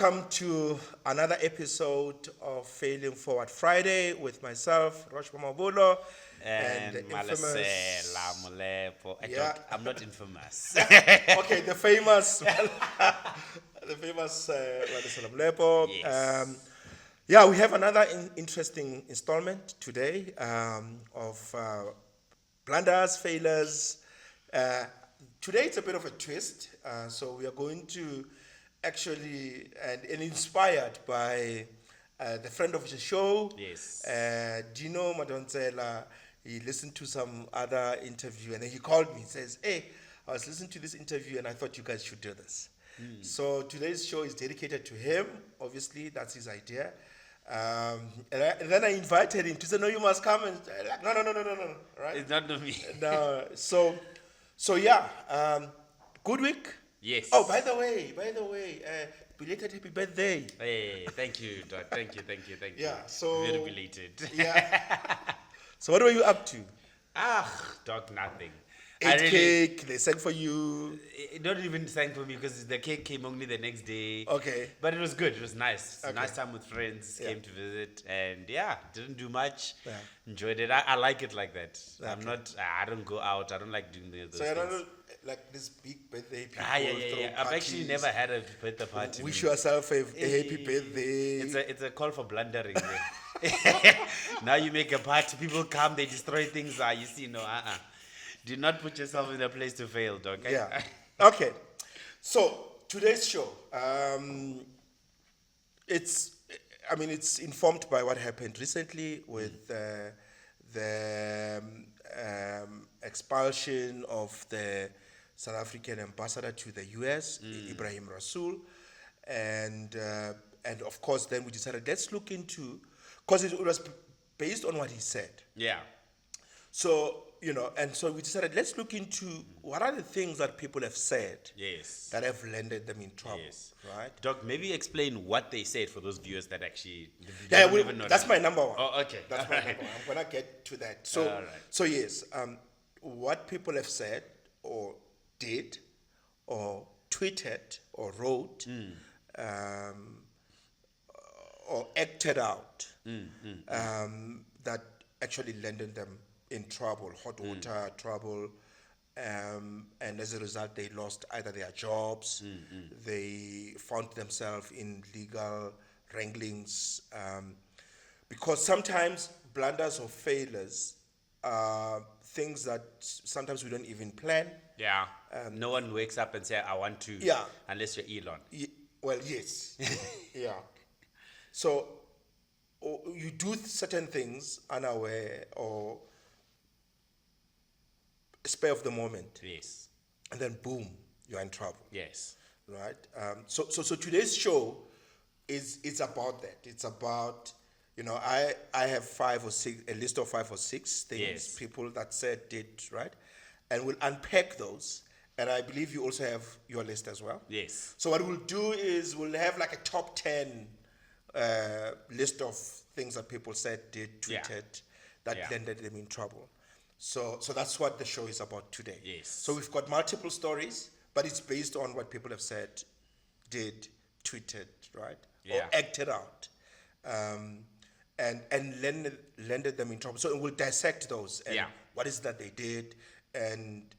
Welcome to another episode of Failing Forward Friday with myself, Roche Mamabulo, And the infamous. Malesela, Molepo. Yeah. I'm not infamous. Okay, the famous, Malesela Molepo. Yes. Yeah, we have another interesting installment today of blunders, failures. Today it's a bit of a twist, so we are going to actually, and inspired by the friend of the show, Yes. Dino Madonsela. He listened to some other interview and then he called me and says, hey, I was listening to this interview and I thought you guys should do this. So today's show is dedicated to him. Obviously, that's his idea. And then I invited him to say, no, you must come. And like, no. Right? It's not me. No. So yeah, good week. Yes. Oh, by the way, belated happy birthday. Hey, thank you, Doc. Thank you. Yeah, so- Very belated. Yeah. So what were you up to? Doc, nothing. Ate cake, they sang for you. Not even sang for me because the cake came only the next day. Okay. But it was good. It was nice. Okay. Nice time with friends. Yeah. Came to visit, and yeah, didn't do much. Yeah. Enjoyed it. I like it like that. I'm Okay. not. I don't go out. I don't like doing those So I don't things. know, like this big birthday people Yeah. throw I've actually parties, never had a birthday party. wish yourself a happy birthday. It's a call for blundering. Then. Now you make a party, people come, they destroy things. You see, no, Do not put yourself in a place to fail, dog. Yeah. Okay. So today's show, it's informed by what happened recently with the expulsion of the South African ambassador to the U.S., Ebrahim Rasool, and of course then we decided let's look into, because it was based on what he said. Yeah. So, and so we decided, let's look into what are the things that people have said Yes. that have landed them in trouble, Yes. right? Doc, maybe explain what they said for those viewers that actually Yeah, don't even know that's that. my number one. Oh, okay. That's my number one. I'm going to get to that. So, All right. so yes, what people have said or did or tweeted or wrote or acted out that actually landed them in trouble, hot water trouble, and as a result they lost either their jobs, they found themselves in legal wranglings, because sometimes blunders or failures are things that sometimes we don't even plan. Yeah. No one wakes up and say, I want to. Yeah. Unless you're Elon. Well, yes. Yeah. So you do certain things unaware or spare of the moment, Yes. and then boom, you're in trouble, Yes. right? So today's show is about that. It's about, I have a list of 5 or 6 things, Yes. people that said, did, right? And we'll unpack those. And I believe you also have your list as well. Yes. So what we'll do is we'll have like a top 10 list of things that people said, did, Yeah. tweeted, that Yeah. landed them in trouble. So that's what the show is about today. Yes. So we've got multiple stories, but it's based on what people have said, did, tweeted, right? Yeah. Or acted out, and landed them in trouble. So we'll dissect those. And Yeah. what is that they did, and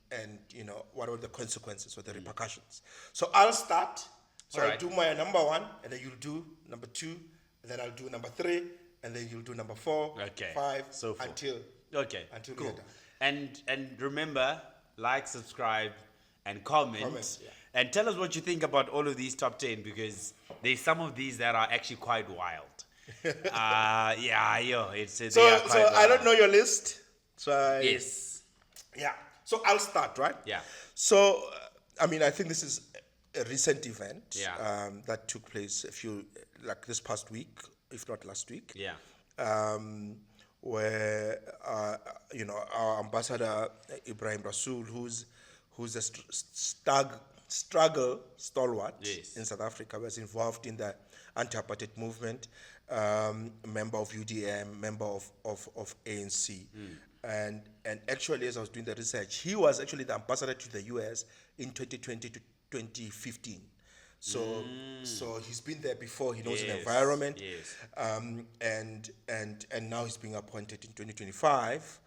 what are the consequences or the repercussions. So I'll start. So All I'll right. do my number 1, and then you'll do number 2, and then I'll do number 3, and then you'll do number 4, Okay. 5, So forth. until Okay. Until cool. we're done. And remember, like, subscribe, and comment. Comment, yeah. And tell us what you think about all of these top 10, because there's some of these that are actually quite wild. It's they So are quite I wild. don't know your list. So Yes. yeah. So I'll start, right? Yeah. So I think this is a recent event. Yeah. That took place this past week, if not last week. Yeah. Where our ambassador Ibrahim Rasool, who's a struggle stalwart Yes. in South Africa, was involved in the anti-apartheid movement, member of UDM, member of ANC. And actually, as I was doing the research, he was actually the ambassador to the US in 2020 to 2015. So he's been there before. He knows the Yes, environment. yes. And now he's being appointed in 2025,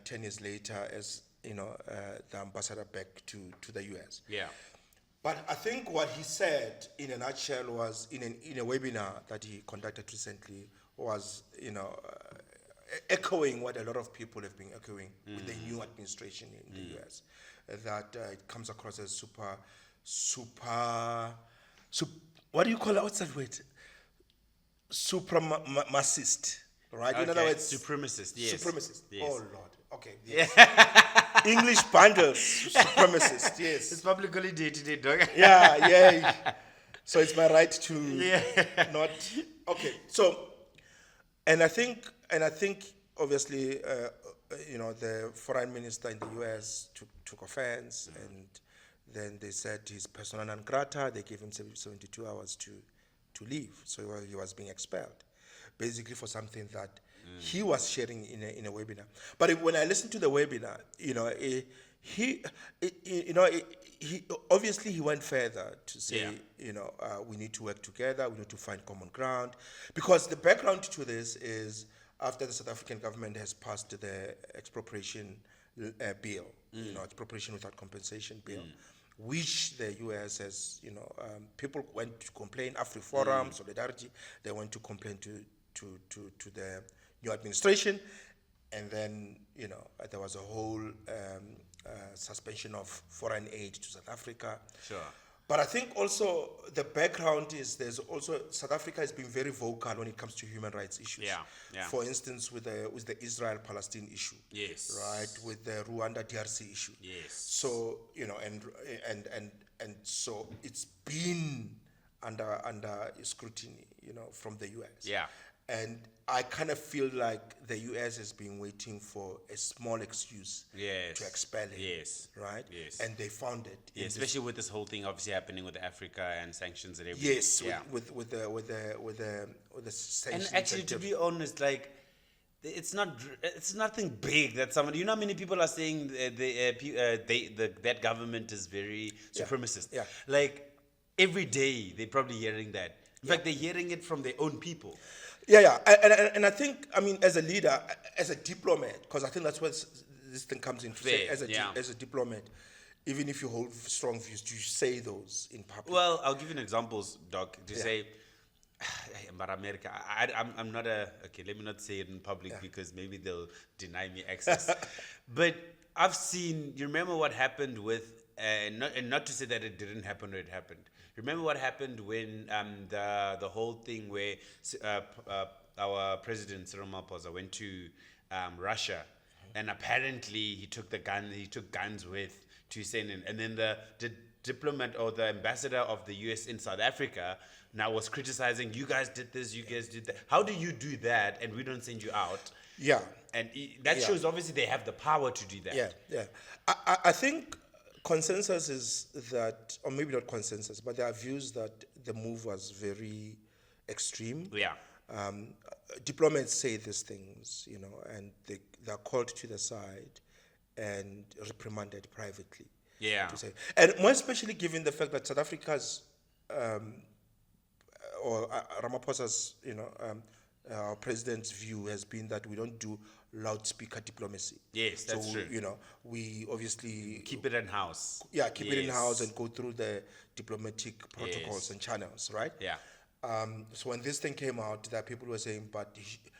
10 years later, as the ambassador back to the US. Yeah. But I think what he said in a nutshell was in a webinar that he conducted recently was echoing what a lot of people have been echoing with the new administration in the US, that it comes across as what do you call it? What's that word? Supremacist, right? In other words, supremacist. Yes. Supremacist. Yes. Oh Lord. Okay. Yes. English bundles. Supremacist. Yes. It's public holiday today, dog. Yeah. So it's my right to not. Okay. So, and I think obviously, the foreign minister in the U.S. took offense, and then they said he's persona non grata. They gave him 72 hours to leave. So he was being expelled, basically for something that he was sharing in a webinar. But when I listened to the webinar, he obviously he went further to say, we need to work together, we need to find common ground, because the background to this is after the South African government has passed the expropriation bill, expropriation without compensation bill, which the US has, people went to complain, AfriForum, Solidarity, they went to complain to the new administration, and then, there was a whole suspension of foreign aid to South Africa. Sure. But I think also the background is there's also South Africa has been very vocal when it comes to human rights issues. Yeah. For instance, with the Israel-Palestine issue. Yes. Right, with the Rwanda DRC issue. Yes. So and so it's been under scrutiny, from the US. Yeah. And I kind of feel like the US has been waiting for a small excuse to expel him. Yes. Right? Yes. And they found it. Yeah, especially with this whole thing obviously happening with Africa and sanctions and everything. Yes, yeah. with the sanctions. And actually, to be honest, like, it's nothing big that somebody. You know how many people are saying that government is very supremacist. Yeah. Like every day they're probably hearing that. In fact, they're hearing it from their own people. Yeah. And I think, as a leader, as a diplomat, because I think that's where this thing comes into play. As a diplomat, even if you hold strong views, do you say those in public? Well, I'll give you an example, Doc, to say, but America, I'm not okay, let me not say it in public because maybe they'll deny me access. But I've seen, you remember what happened with, and not to say that it didn't happen or it happened. Remember what happened when the whole thing where our president Cyril Ramaphosa went to Russia, and apparently he took guns with to send in, and then the diplomat or the ambassador of the US in South Africa now was criticizing, you guys did this, you guys did that. How do you do that and we don't send you out? Yeah. And that shows obviously they have the power to do that. Yeah. I think consensus is that, or maybe not consensus, but there are views that the move was very extreme. Yeah. Diplomats say these things, and they're called to the side and reprimanded privately. Yeah. To say. And more especially given the fact that South Africa's, or Ramaphosa's, our president's view has been that we don't do loudspeaker diplomacy. Yes, that's true. We obviously keep it in house. Yeah, keep it in house and go through the diplomatic protocols and channels, right? Yeah. So when this thing came out, that people were saying, but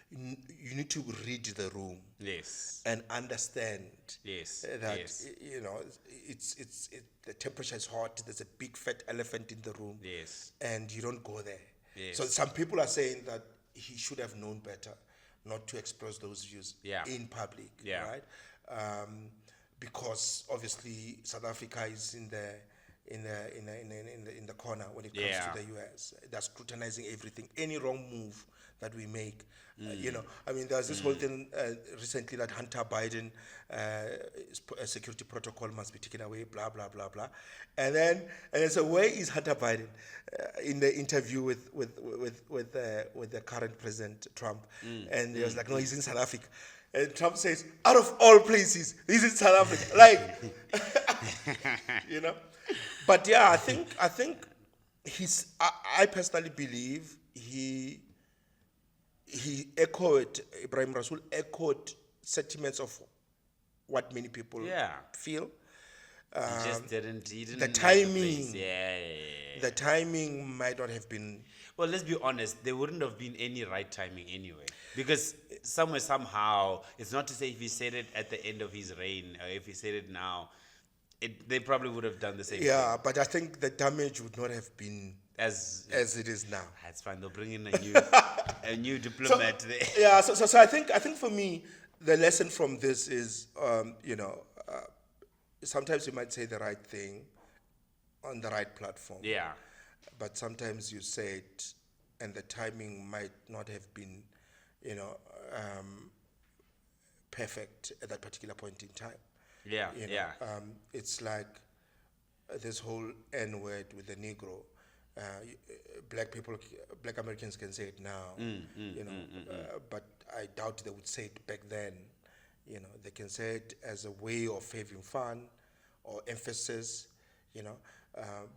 you need to read the room. Yes. And understand. Yes. That yes. It's the temperature is hot. There's a big fat elephant in the room. Yes. And you don't go there. Yes. So some people are saying that he should have known better not to express those views in public, right? Because obviously South Africa is in the corner when it comes to the US. They're scrutinizing everything. Any wrong move that we make, there's this whole thing recently that Hunter Biden security protocol must be taken away, blah blah blah blah, and so where is Hunter Biden in the interview with the current President Trump? And he was like, no, he's in South Africa. And Trump says, out of all places, he's in South Africa. Like, But yeah, I think I personally believe he echoed, Ibrahim Rasool echoed sentiments of what many people Yeah. feel. He just didn't. He didn't. The have the timing, place. Yeah. the timing might not have been. Well, let's be honest. There wouldn't have been any right timing anyway, because somewhere, somehow, it's not to say if he said it at the end of his reign or if he said it now, they probably would have done the same Yeah, thing but I think the damage would not have been as. as it is now. That's fine. They'll bring in a new diplomat there. Yeah, so I think for me the lesson from this is sometimes you might say the right thing on the right platform. Yeah. But sometimes you say it and the timing might not have been, perfect at that particular point in time. Yeah. Yeah. It's like this whole N word with the Negro. Black Americans can say it now, but I doubt they would say it back then. They can say it as a way of having fun or emphasis,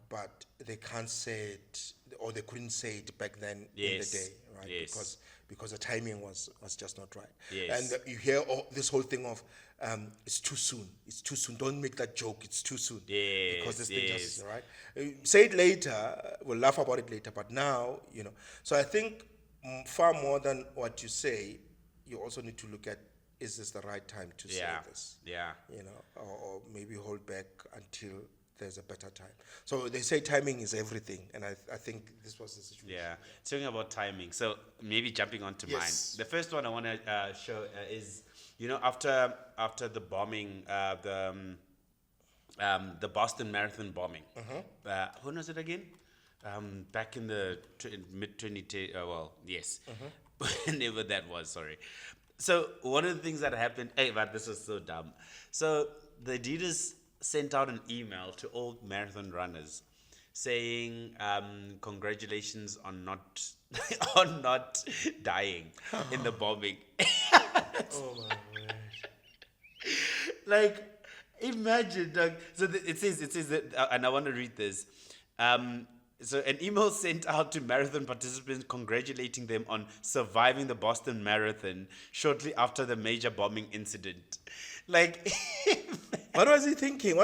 but they can't say it, or they couldn't say it back then in the Yes. day, right? Yes. Because the timing was just not right. Yes. And you hear this whole thing of it's too soon. It's too soon. Don't make that joke. It's too soon. Yes, Because this thing yes. just right. Say it later. We'll laugh about it later. But now, So I think far more than what you say, you also need to look at, is this the right time to say Yeah. this? Yeah. Or maybe hold back until there's a better time. So they say timing is everything, and I think this was the situation. Yeah, talking about timing. So maybe jumping onto Yes. mine. The first one I want to show is, after the bombing, the Boston Marathon bombing. When was it again? Back in the mid 2010. Yes, whenever that was. Sorry. So one of the things that happened. Hey, but this was so dumb. So the Adidas sent out an email to all marathon runners saying congratulations on not on not dying in the bombing. Oh my word. Like, imagine, Doug. So it says that, and I want to read this. So an email sent out to marathon participants congratulating them on surviving the Boston Marathon shortly after the major bombing incident. Like, What was he thinking?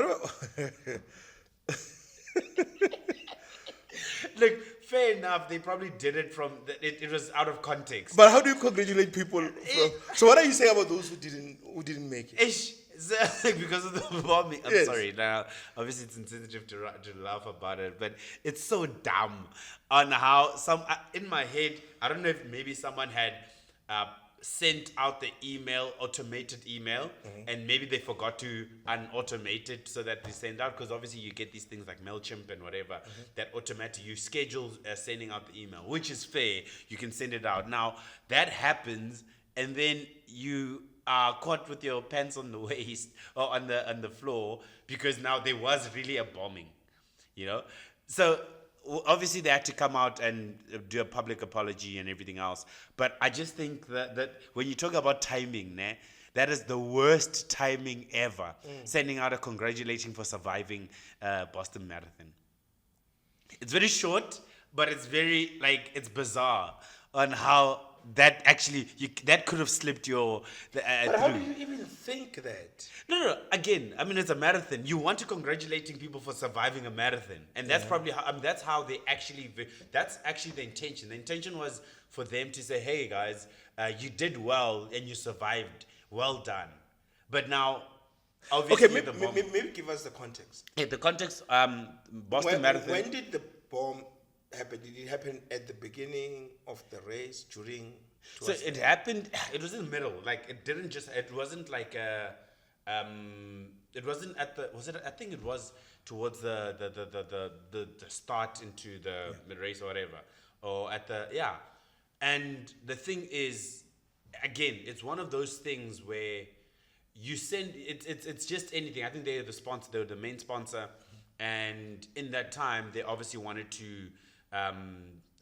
look, fair enough. They probably did it from it was out of context. But how do you congratulate people? So what are you saying about those who didn't make it? Ish. So, because of the bombing. I'm Yes. sorry. Now, obviously, it's insensitive to laugh about it, but it's so dumb on how in my head, I don't know if maybe someone had sent out the automated email, and maybe they forgot to unautomate it so that they send out, because obviously you get these things like MailChimp and whatever that automatic, you schedule sending out the email, which is fair. You can send it out. Now, that happens, and then you are caught with your pants on the waist or on the floor, because now there was really a bombing, So obviously they had to come out and do a public apology and everything else. But I just think that when you talk about timing, that is the worst timing ever. Sending out a congratulating for surviving Boston Marathon. It's very short, but it's very it's bizarre on how that actually that could have slipped your. But how do you even think that? No. Again, I mean, it's a marathon. You want to congratulating people for surviving a marathon, and that's probably how. That's how they actually. That's actually the intention. The intention was for them to say, "Hey guys, you did well and you survived. Well done." But now, obviously, Okay, maybe give us the context. Yeah, the context. Boston Marathon. When did the bomb happen? Did it happen at the beginning of the race, during? So it happened. It was in the middle. Like it didn't just. It wasn't like a. It wasn't at the. Was it? I think it was towards the start into the race or whatever, or at the And the thing is, again, it's one of those things where you send it's just anything. I think they're the sponsor. They're the main sponsor, and in that time, they obviously wanted to.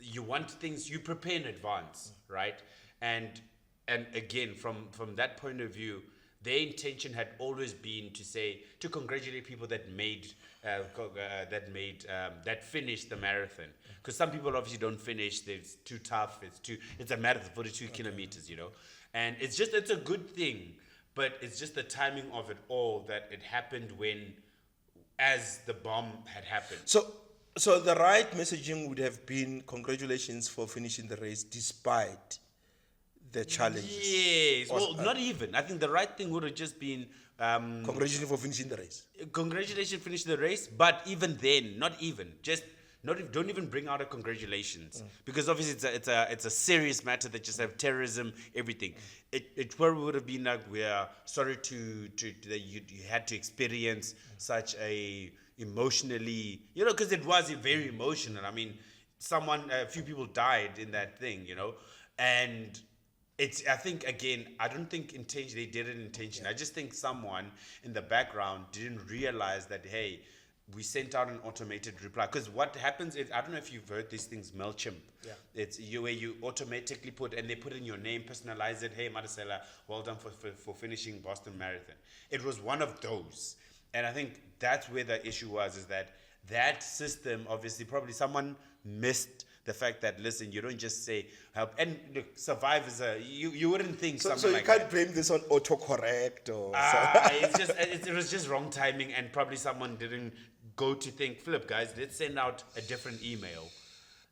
You want things. You prepare in advance, right? And again, from that point of view, their intention had always been to congratulate people that finished the marathon. Because some people obviously don't finish. It's too tough. It's a marathon, 42 kilometers, and it's a good thing. But it's just the timing of it all that it happened as the bomb had happened. So the right messaging would have been congratulations for finishing the race despite the challenges. Yes. Well, not even. I think the right thing would have just been congratulations for finishing the race. Congratulations, finish the race. But even then, don't even bring out a congratulations, because obviously it's a serious matter that just have terrorism, everything. It probably would have been like, we are sorry that you had to experience such a emotionally, because it was very emotional. I mean, a few people died in that thing, and I think, again, I don't think they did it intentionally. I just think someone in the background didn't realize that, hey, we sent out an automated reply. Because what happens is, I don't know if you've heard these things, MailChimp. Yeah. It's where you automatically they put in your name, personalize it. Hey, Malesela, well done for finishing Boston Marathon. It was one of those. And I think that's where the issue was, is that system, obviously, probably someone missed the fact that, listen, you don't just say help. And look, survive is you wouldn't think something like that. So you can't blame this on autocorrect or it was just wrong timing, and probably someone didn't go to think, flip, guys, let's send out a different email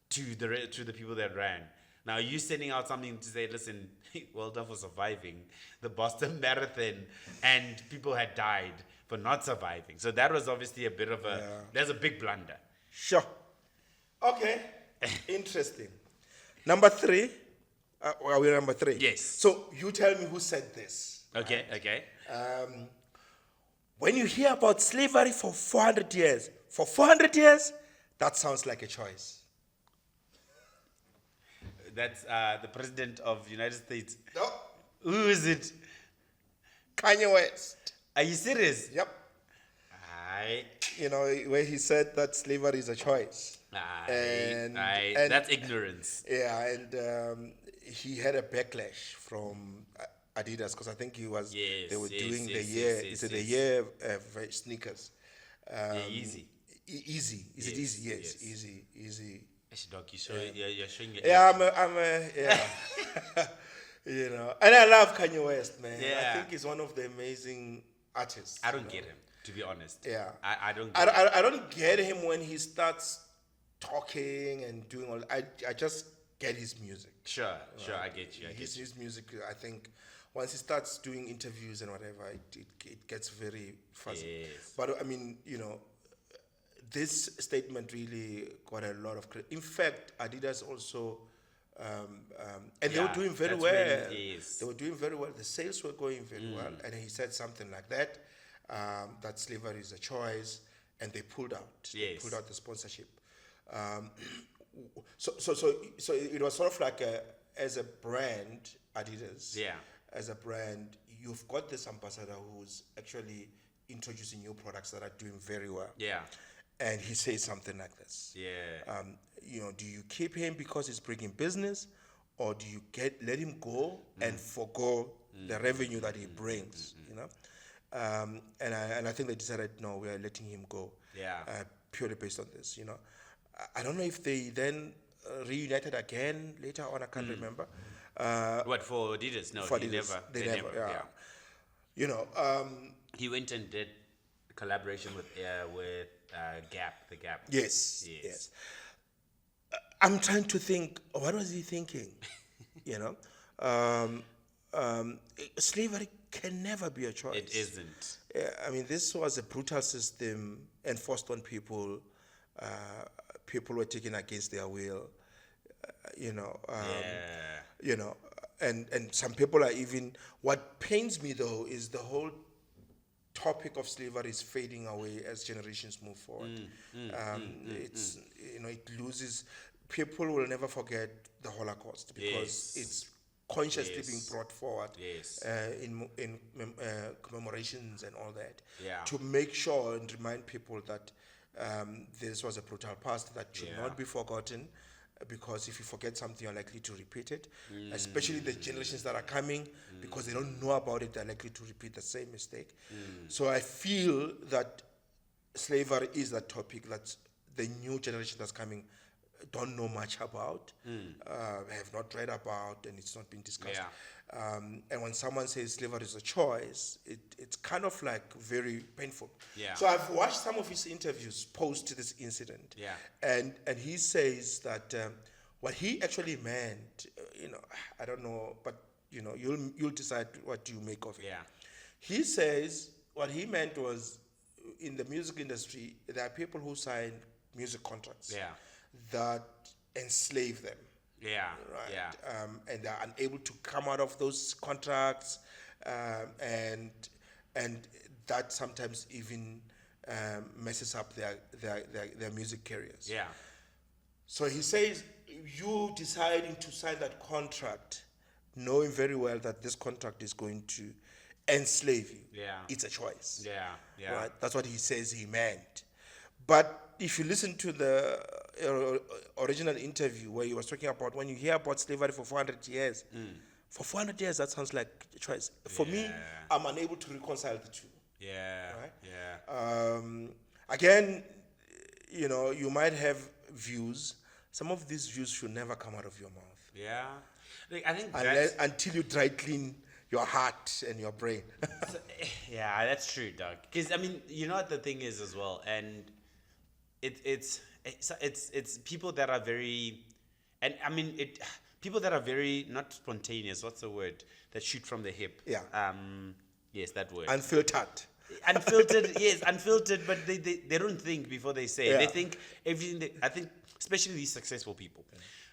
to the people that ran. Now, you sending out something to say, listen, well done for surviving the Boston Marathon, and people had died for not surviving. So that was obviously a bit of there's a big blunder. Sure. Okay. Interesting. Number 3. Are we number 3? Yes. So you tell me who said this. Okay, okay. When you hear about slavery for 400 years, that sounds like a choice. That's the president of the United States. No. Who is it? Kanye West. Are you serious? Yep. Where he said that slavery is a choice. And that's ignorance. Yeah, and he had a backlash from Adidas, because I think they were doing the year sneakers. Easy. Easy. Is it easy? Yes. Easy. Doc, you're showing your and I love Kanye West, man. Yeah. I think he's one of the amazing artists. I don't get him, to be honest. Yeah. I don't I don't get him when he starts talking and doing all. I just get his music. Sure, I get you. His music, I think, once he starts doing interviews and whatever, it gets very fuzzy. Yes. But I mean, this statement really got a lot of credit. In fact, Adidas also, and they were doing very well. They were doing very well. The sales were going very well. And he said something like that, that slavery is a choice, and they pulled out. They pulled out the sponsorship. So it was sort of like as a brand, Adidas. Yeah. As a brand, you've got this ambassador who's actually introducing new products that are doing very well. Yeah. And he says something like this. Yeah. Do you keep him because he's bringing business, or do you let him go and forgo the revenue that he brings? And I think they decided, no, we are letting him go. Yeah. Purely based on this. I don't know if they then reunited again later on. I can't remember. What, for Adidas? No, for Adidas. They never. Yeah. He went and did collaboration with Gap. The Gap. Yes. I'm trying to think. What was he thinking? Slavery can never be a choice. It isn't. I mean, this was a brutal system enforced on people. People were taken against their will. And some people are even. What pains me though is the whole topic of slavery is fading away as generations move forward. It loses. People will never forget the Holocaust because it's consciously being brought forward in commemorations and all that to make sure and remind people that this was a brutal past that should not be forgotten, because if you forget something, you're likely to repeat it, especially the generations that are coming, because they don't know about it, they're likely to repeat the same mistake. So I feel that slavery is that topic that the new generation that's coming don't know much about, have not read about, and it's not been discussed. And when someone says slavery is a choice, it's kind of like very painful. So I've watched some of his interviews post this incident, and he says that what he actually meant, I don't know, but you'll decide what you make of it. He says what he meant was, in the music industry, there are people who sign music contracts that enslave them. And they're unable to come out of those contracts, and that sometimes even messes up their music careers. So he says, you deciding to sign that contract, knowing very well that this contract is going to enslave you, it's a choice. Right? That's what he says he meant. But if you listen to the original interview where he was talking about, when you hear about slavery for 400 years, for 400 years, that sounds like a choice. For me, I'm unable to reconcile the two. Again, you might have views. Some of these views should never come out of your mouth. Like, I think until you dry clean your heart and your brain. That's true, Doug. Because what the thing is as well, and it's people that are very, and people that are very not spontaneous. What's the word? That shoot from the hip. Yes, that word. Unfiltered, yes, unfiltered. But they don't think before they say. They think everything. I think especially these successful people.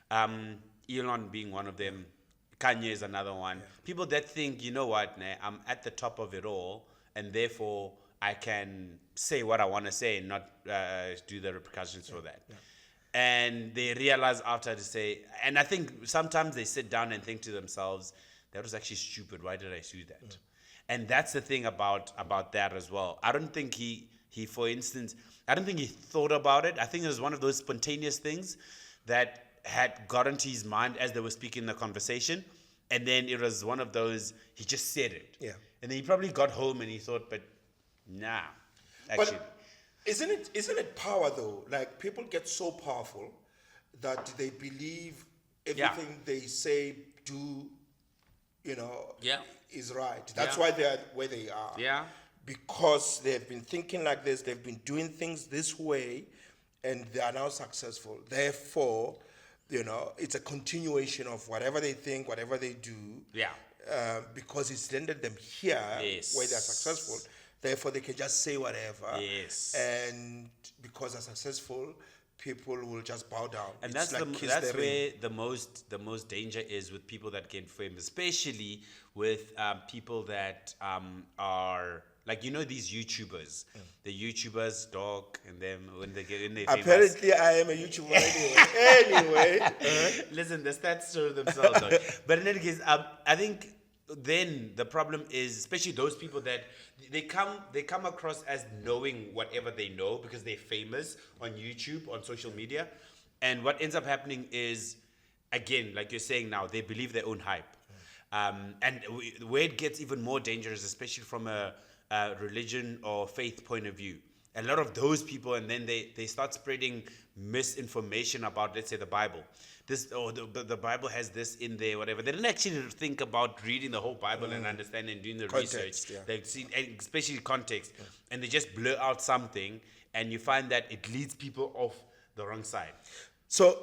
Elon being one of them. Kanye is another one. People that think, I'm at the top of it all, and therefore I can say what I want to say and not do the repercussions for that. And they realize after to say, and I think sometimes they sit down and think to themselves, that was actually stupid. Why did I do that? And that's the thing about that as well. I don't think he, for instance, I don't think he thought about it. I think it was one of those spontaneous things that had gotten to his mind as they were speaking the conversation, and then it was one of those, he just said it. And then he probably got home and he thought, but nah, actually. But isn't it power though? Like, people get so powerful that they believe everything they say, do, is right. That's why they're where they are. Because they've been thinking like this, they've been doing things this way, and they are now successful. Therefore, it's a continuation of whatever they think, whatever they do. Because it's landed them here where they're successful. Therefore, they can just say whatever. And because they're successful, people will just bow down. And that's where the most danger is with people that gain fame, especially with people that are like, these YouTubers, the YouTubers, dog, and them when they get in there. Apparently, I am a YouTuber anyway. Listen, the stats show themselves. Dog. But in any case, I think then the problem is, especially those people that they come across as knowing whatever they know because they're famous on YouTube, on social media, and what ends up happening is, again, like you're saying now, they believe their own hype, and where it gets even more dangerous, especially from a religion or faith point of view. A lot of those people, and then they start spreading misinformation about, let's say, the Bible. The Bible has this in there, whatever. They didn't actually think about reading the whole Bible and understanding and doing the research. They've seen, especially context, and they just blur out something, and you find that it leads people off the wrong side. So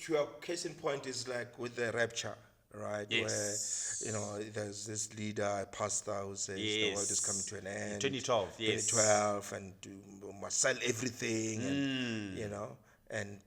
your case in point is like with the rapture. Right, yes. Where there's this leader, pastor, who says the world is coming to an end. 2012, yes. 2012, and we must sell everything, and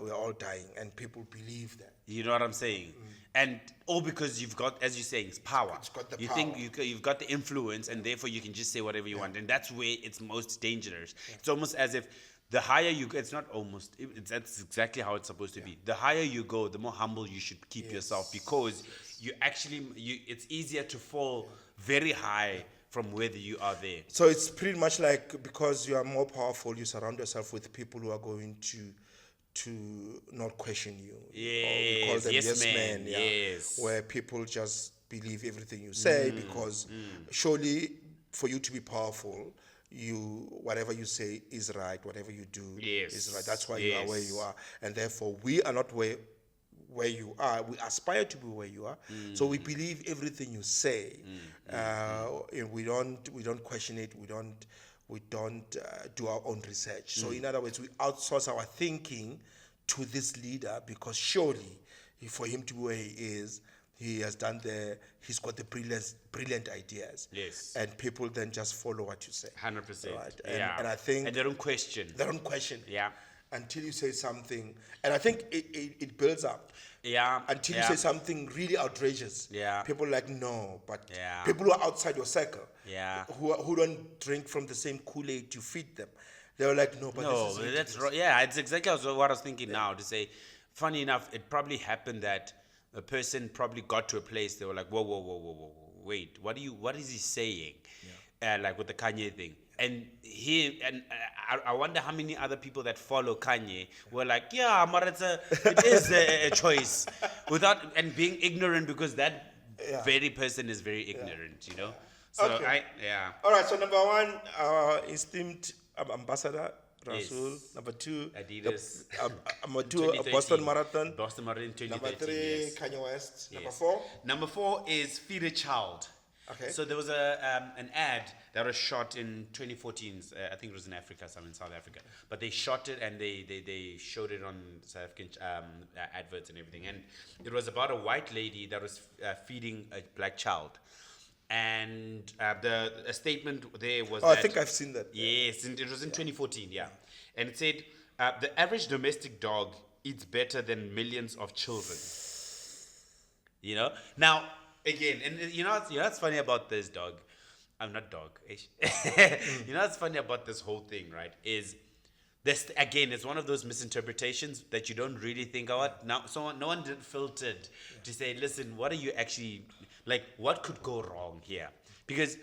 we're all dying, and people believe that. You know what I'm saying? And all because you've got, as you're saying, it's power. It's got the you power. think you've got the influence, and therefore you can just say whatever you want, and that's where it's most dangerous. It's almost as if the higher you go, it's not almost, that's exactly how it's supposed to be. The higher you go, the more humble you should keep yourself, because it's easier to fall very high from where you are there. So it's pretty much like, because you are more powerful, you surround yourself with people who are going to to not question you. Or we call Yes, them yes, man, men, yeah, yes. where people just believe everything you say because surely for you to be powerful, whatever you say is right, whatever you do Yes, is right. That's why you are where yes. you are, and therefore we are not where you are. We aspire to be where you are, so we believe everything you say. And we don't question it. We don't do our own research. So in other words, we outsource our thinking to this leader because surely for him to be where he is, he's got the brilliant ideas. Yes. And people then just follow what you say. 100%. Right. Yeah. And I think And they don't question. they don't question. Yeah. Until you say something, and I think it builds up. Yeah. Until you yeah. say something really outrageous. Yeah. People are like, no, but Yeah. people who are outside your circle, Yeah. who don't drink from the same Kool-Aid you feed them, they were like, no, but No, this is that's ridiculous. right. Yeah, it's exactly what I was thinking now. To say, funny enough, it probably happened that a person probably got to a place they were like, whoa, whoa, whoa, whoa, whoa, whoa, wait, what is he saying? Like with the Kanye thing. And I wonder how many other people that follow Kanye were like, yeah, but it is a choice, and being ignorant because that very person is very ignorant, you know. So Okay. yeah. All right, so number one, our esteemed ambassador, Rasul. Yes. Number two, Adidas. Number two, 2013. Boston Marathon. Boston Marathon 2013. Number three, yes. Kanye West. Number Yes. 4, Number 4 is Feed a Child. Okay. So there was an ad that was shot in 2014. I think it was in Africa, in South Africa. But they shot it and they showed it on South African adverts and everything. And it was about a white lady that was feeding a black child. And a statement there was I that, think I've seen that. Yes, and it was in 2014, yeah. And it said, the average domestic dog eats better than millions of children. You know? Now, again, and you know what's funny about this dog? I'm not dog. You know what's funny about this whole thing, right? Is this, again, it's one of those misinterpretations that you don't really think about. Now, no one did filtered to say, listen, what are you actually, like, what could go wrong here? Because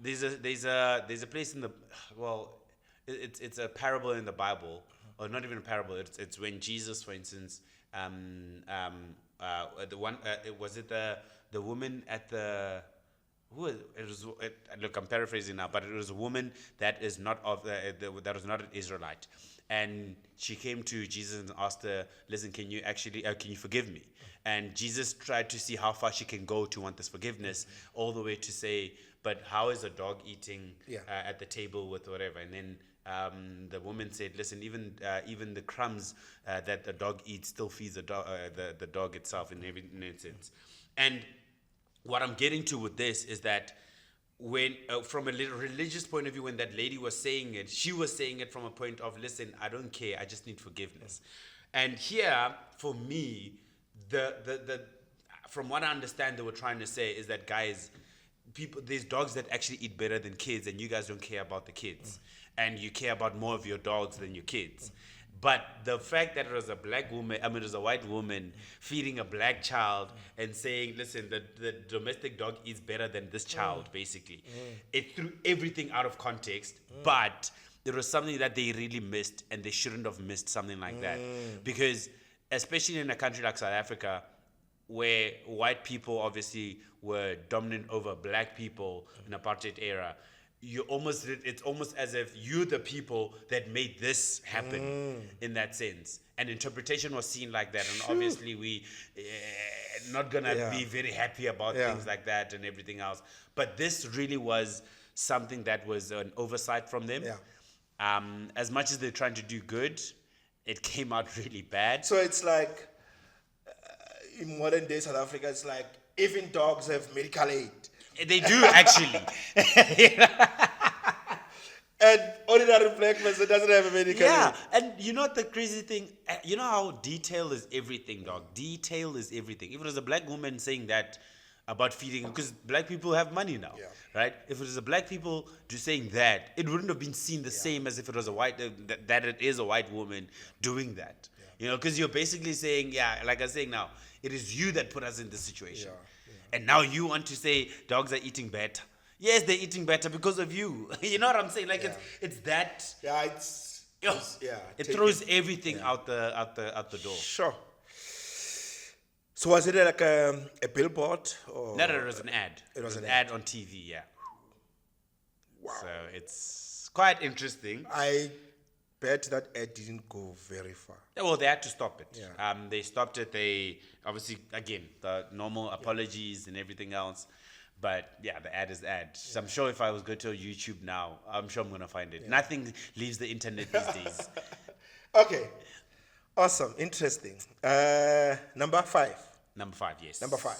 there's a place in the, well, it's a parable in the Bible, or not even a parable. It's when Jesus, for instance, the one was it the woman at the look, I'm paraphrasing now, but it was a woman that is not that was not an Israelite, and she came to Jesus and asked her, listen, can you forgive me? And Jesus tried to see how far she can go to want this forgiveness, all the way to say, but how is a dog eating at the table with whatever? And then the woman said, listen, even the crumbs that the dog eats still feeds the dog itself in every sense. And what I'm getting to with this is that when, from a religious point of view, when that lady was saying it, she was saying it from a point of, listen, I don't care, I just need forgiveness. And here, for me, the from what I understand, they were trying to say is that, guys, there's dogs that actually eat better than kids, and you guys don't care about the kids, and you care about more of your dogs than your kids. But the fact that it was a black woman, it was a white woman feeding a black child and saying, listen, the domestic dog eats better than this child, basically. It threw everything out of context, but there was something that they really missed, and they shouldn't have missed something like that. Because especially in a country like South Africa, where white people were dominant over black people in apartheid era, it's almost as if you're the people that made this happen in that sense. And interpretation was seen like that, and obviously we not gonna be very happy about things like that and everything else. But this really was something that was an oversight from them. As much as they're trying to do good, it came out really bad. So it's like, in modern day South Africa, it's like, even dogs have medical aid. They do, actually. And ordinary black person doesn't have a medical aid. And you know what the crazy thing? You know how detail is everything, dog? Detail is everything. If it was a black woman saying that about feeding, because black people have money now, right? If it was a black people just saying that, it wouldn't have been seen the same as if it was a white, that it is a white woman doing that. You know, because you're basically saying, like I'm saying now, it is you that put us in this situation. And now you want to say dogs are eating better. Yes, they're eating better because of you. You know what I'm saying? Like, it's that. Yeah, it's Yes. Yeah, It take throws everything out the door. Sure. So was it like a billboard or? No, it was an ad. It was an ad on TV, yeah. Wow. So it's quite interesting. I bet that ad didn't go very far. Yeah, well, they had to stop it. Yeah. They stopped it. They obviously, again, the normal apologies and everything else. But yeah, the ad is ad. So I'm sure if I was go to YouTube now, I'm sure I'm going to find it. Nothing leaves the internet these days. Okay. Awesome. Interesting. Number 5. Number 5, yes. Number 5.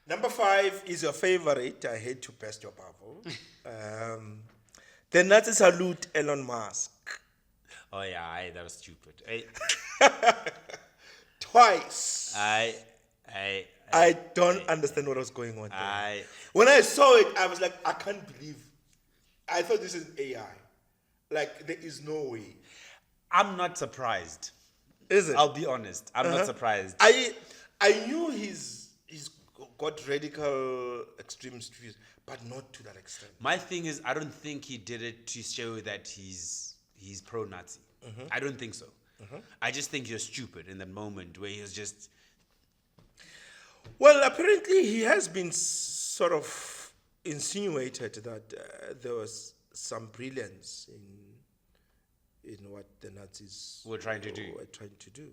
Number 5 is your favorite. I hate to burst your bubble. The Nazi salute Elon Musk. Oh yeah, that was stupid. Twice. I don't understand what was going on there. When I saw it, I was like, I can't believe. I thought this is AI. Like, there is no way. I'm not surprised. Is it? I'll be honest. I'm not surprised. I knew he's got radical extremist views, but not to that extent. My thing is, I don't think he did it to show that he's pro-Nazi. I don't think so. I just think you're stupid in the moment where he was just... Well, apparently he has been sort of insinuated that there was some brilliance in what the Nazis were trying to do.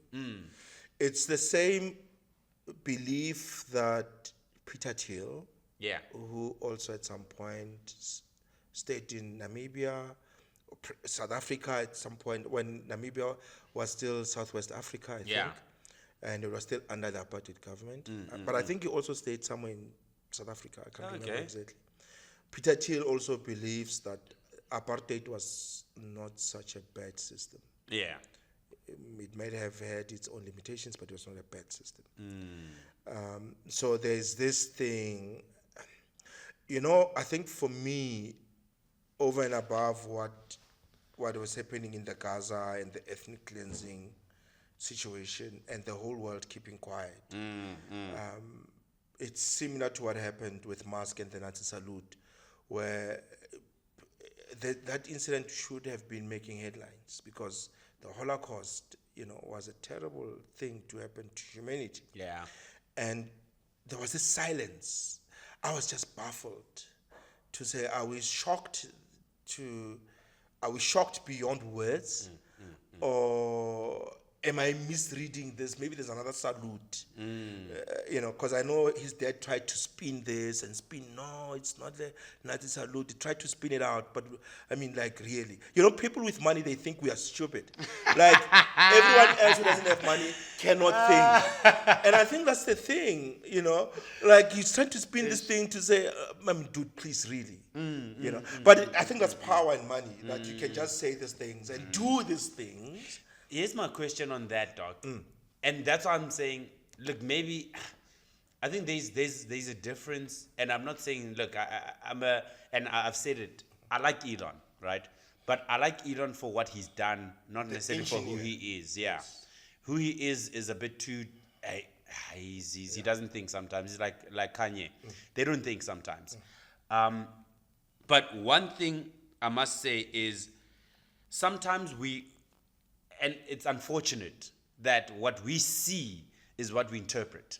It's the same belief that Peter Thiel, who also at some point stayed in Namibia, South Africa at some point, when Namibia was still Southwest Africa, I think. And it was still under the apartheid government. But I think he also stayed somewhere in South Africa. I can't remember exactly. Peter Thiel also believes that apartheid was not such a bad system. Yeah. It might have had its own limitations, but it was not a bad system. So there's this thing, I think for me, over and above what was happening in the Gaza and the ethnic cleansing situation and the whole world keeping quiet, it's similar to what happened with Musk and the Nazi salute, where that incident should have been making headlines because the Holocaust, was a terrible thing to happen to humanity. Yeah. And there was this silence. I was just baffled to say, are we shocked beyond words? Or am I misreading this? Maybe there's another salute. Because I know his dad tried to spin this and no, it's not the Nazi salute. He tried to spin it out, but I mean, like, really. People with money, they think we are stupid. Like, everyone else who doesn't have money cannot think. And I think that's the thing, Like, he's trying to spin this thing to say, dude, please, really. But I think that's power and money, that you can just say these things and do these things. Here's my question on that, Doc. And that's why I'm saying, look, maybe I think there's a difference, and I'm not saying, look, I've said it. I like Elon, right? But I like Elon for what he's done, not necessarily for who he is. Yeah, who he is a bit too. He doesn't think sometimes. He's like Kanye. They don't think sometimes. But one thing I must say is sometimes and it's unfortunate that what we see is what we interpret,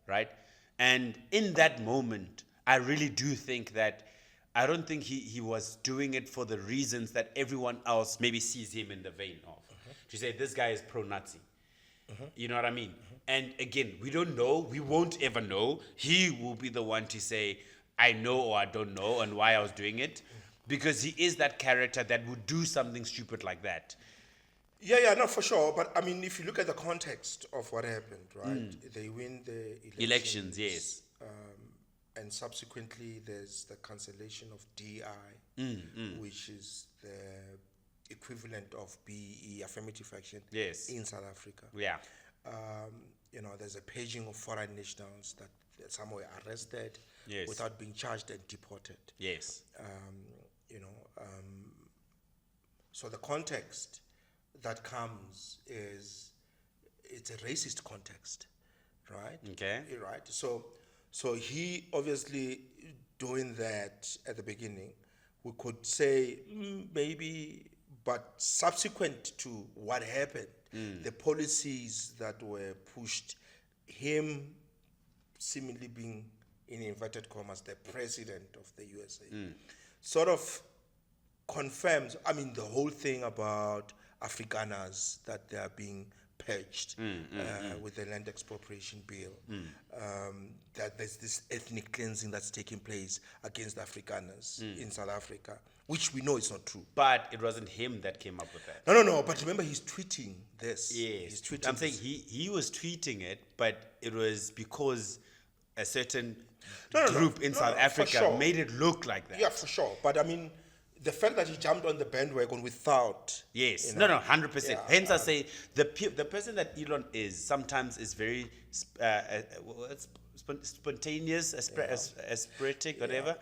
right? And in that moment, I really do think that I don't think he was doing it for the reasons that everyone else maybe sees him in the vein of. To say this guy is pro-Nazi. You know what I mean? And again, we don't know. We won't ever know. He will be the one to say, I know or I don't know and why I was doing it. Because he is that character that would do something stupid like that. Yeah, no, for sure. But I mean, if you look at the context of what happened, right? They win the elections, yes. And subsequently, there's the cancellation of DI, which is the equivalent of BE, affirmative action, in South Africa. Yeah. There's a paging of foreign nationals that some were arrested without being charged and deported. Yes. So the context that comes is it's a racist context, right? Okay. Right. So he obviously doing that at the beginning, we could say maybe but subsequent to what happened, the policies that were pushed, him seemingly being, in inverted commas, the president of the USA, sort of confirms, I mean, the whole thing about Afrikaners, that they are being purged with the land expropriation bill, that there's this ethnic cleansing that's taking place against Afrikaners in South Africa, which we know is not true. But it wasn't him that came up with that. No, but remember, he's tweeting this. Yes. He's tweeting I'm saying this. he was tweeting it, but it was because a certain No, group in South for Africa sure. made it look like that. Yeah, for sure. But I mean, the fact that he jumped on the bandwagon without... Yes. you know, No, 100%. yeah, Hence, I say the person that Elon is sometimes is very spontaneous, aspiratic, whatever.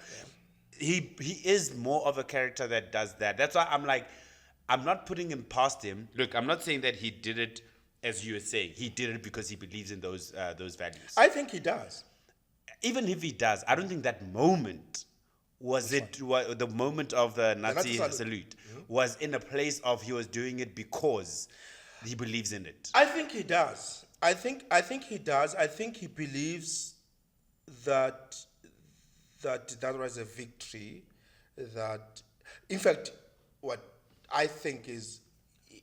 He is more of a character that does that. That's why I'm like, I'm not putting him past him. Look, I'm not saying that he did it as you were saying. He did it because he believes in those values. I think he does. Even if he does, I don't think that moment was the moment of the Nazi Nazi salute was in a place of he was doing it because he believes in it. I think he does. I think he does. I think he believes that that was a victory. That, in fact, what I think is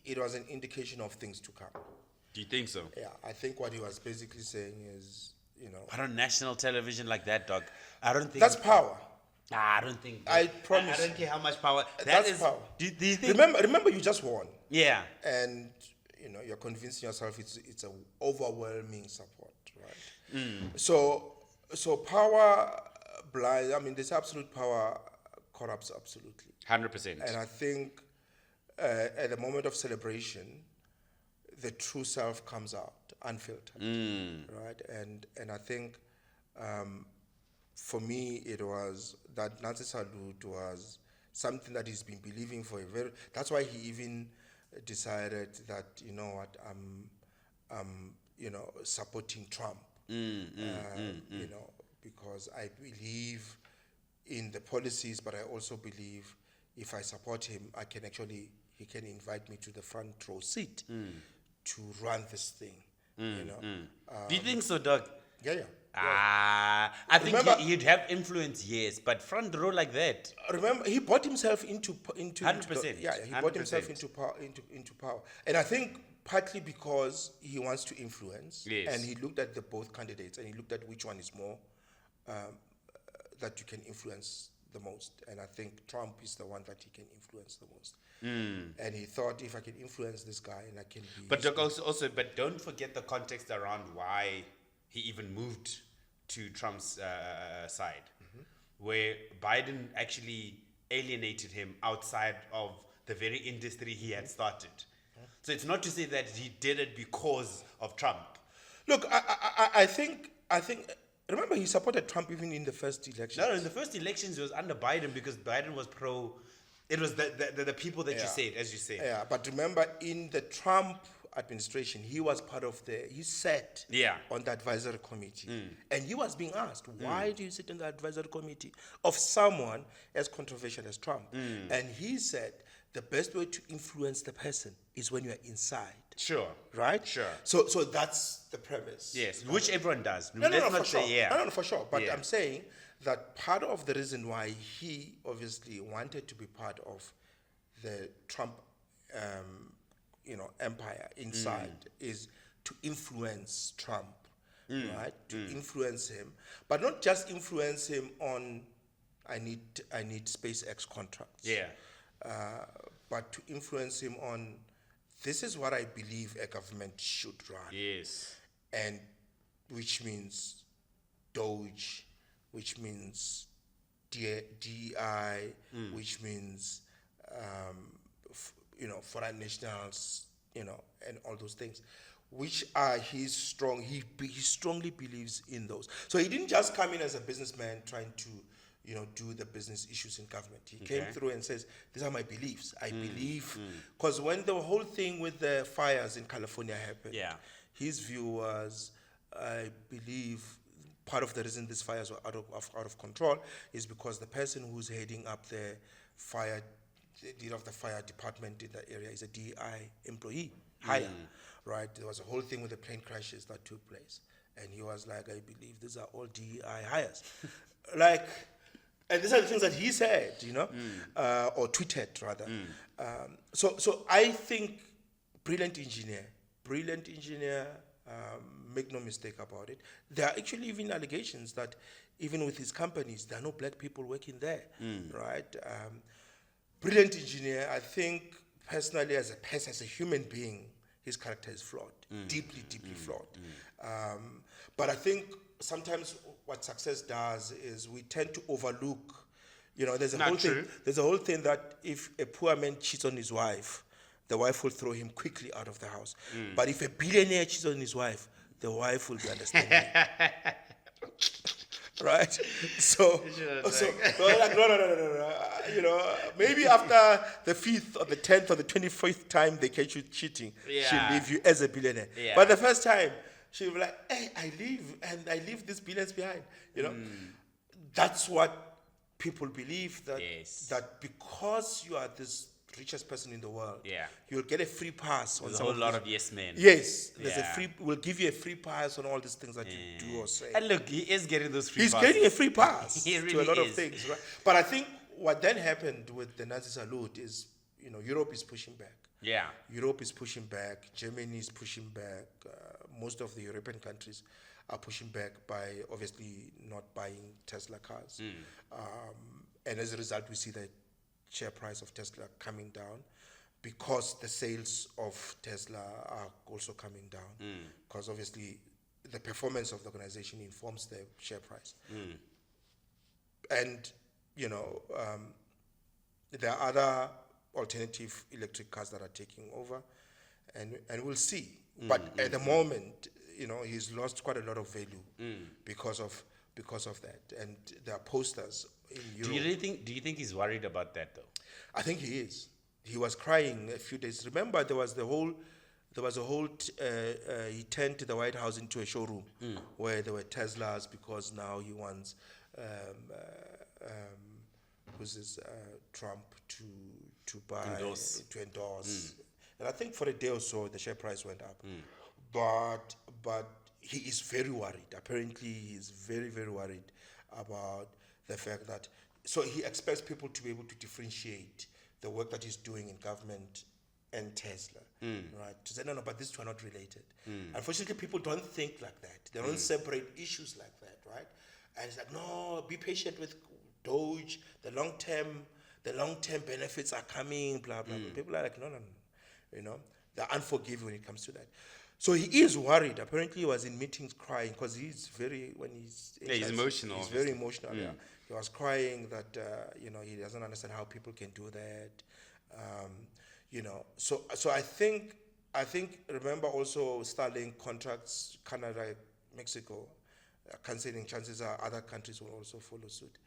it was an indication of things to come. Do you think so? Yeah, I think what he was basically saying is, you know, But on national television like that, dog, I don't think that's power. Nah, I don't think. I promise I don't care how much power. That's is power. Do you think? Remember, you just won, Yeah. and you know you're convincing yourself it's an overwhelming support, right? So power blind. I mean, this absolute power corrupts absolutely, 100%. and I think at the moment of celebration, the true self comes out unfiltered, right? And I think. For me, it was that Nazi salute was something that he's been believing for a very. That's why he even decided that, you know what, I'm supporting Trump. You know, because I believe in the policies, but I also believe if I support him, he can invite me to the front row seat to run this thing. You know. Do you think so, dog? Yeah. I think Remember- he'd have influence, yes, but front row like that. Remember, he bought himself into 100%, he bought himself 100%. into power, and I think partly because he wants to influence, Yes. and he looked at the both candidates and he looked at which one is more that you can influence the most, and I think Trump is the one that he can influence the most. And he thought, if I can influence this guy, and I can be. But Doc, also, but don't forget the context around why he even moved to Trump's side, where Biden actually alienated him outside of the very industry he had started. So it's not to say that he did it because of Trump. Look, I think. Remember, he supported Trump even in the first election. No, in the first elections, it was under Biden because Biden was pro. It was the people that you said, as you say. Yeah, but remember, in the Trump administration, he was part of he sat on the advisory committee. And he was being asked, why do you sit in the advisory committee of someone as controversial as Trump? And he said, the best way to influence the person is when you're inside. Sure. Right? Sure. So that's the premise. Yes, which everyone does. No, Let's for not sure. say, No, for sure. But Yeah. I'm saying that part of the reason why he obviously wanted to be part of the Trump, empire inside is to influence Trump, right? To influence him, but not just influence him on, I need SpaceX contracts. Yeah. But to influence him on, this is what I believe a government should run. Yes. And which means Doge, which means DEI, which means foreign nationals, and all those things, which are his strong. He strongly believes in those. So he didn't just come in as a businessman trying to do the business issues in government. He came through and says, these are my beliefs. I believe, because when the whole thing with the fires in California happened, his view was, I believe part of the reason these fires were out of control is because the person who's heading up the fire leader of the fire department in that area is a DEI employee hire, right? There was a whole thing with the plane crashes that took place, and he was like, I believe these are all DEI hires. Like, and these are the things that he said, or tweeted rather. So I think brilliant engineer, make no mistake about it. There are actually even allegations that even with his companies, there are no black people working there, right? Brilliant engineer. I think personally, as a human being, his character is flawed, deeply flawed. But I think sometimes what success does is we tend to overlook. There's a whole thing that if a poor man cheats on his wife, the wife will throw him quickly out of the house. But if a billionaire cheats on his wife, the wife will be understanding. Right? So, like, no. Maybe after the 5th or the 10th or the 25th time they catch you cheating, she'll leave you as a billionaire. Yeah. But the first time, she'll be like, hey, I leave these billions behind. That's what people believe, that because you are this richest person in the world, you'll get a free pass. There's a whole lot of yes men. Yes, we'll give you a free pass on all these things that you do or say. And look, he is getting those free passes. He's getting a free pass he really to a lot is. of things, right? But I think what then happened with the Nazi salute is, Europe is pushing back. Yeah. Europe is pushing back. Germany is pushing back. Most of the European countries are pushing back by obviously not buying Tesla cars. And as a result, we see the share price of Tesla coming down because the sales of Tesla are also coming down. Because obviously the performance of the organization informs the share price. And, there are other alternative electric cars that are taking over, and we'll see. But at the moment, he's lost quite a lot of value because of that. And there are posters in Europe. Do you think he's worried about that though? I think he is. He was crying a few days. Remember, there was a whole. He turned the White House into a showroom where there were Teslas because now he wants, Trump to endorse. And I think for a day or so the share price went up. But he is very worried. Apparently, he is very, very worried about the fact that. So he expects people to be able to differentiate the work that he's doing in government and Tesla, right? To say, no, but these two are not related. Unfortunately, people don't think like that. They don't separate issues like that, right? And it's like, no, be patient with Doge. The long-term benefits are coming, blah, blah, blah. People are like, no. They're unforgiving when it comes to that. So he is worried. Apparently, he was in meetings crying because he's he's emotional. He's very emotional. Yeah, he was crying that he doesn't understand how people can do that. So I think remember also Starlink contracts, Canada, Mexico, cancelling. Chances are other countries will also follow suit.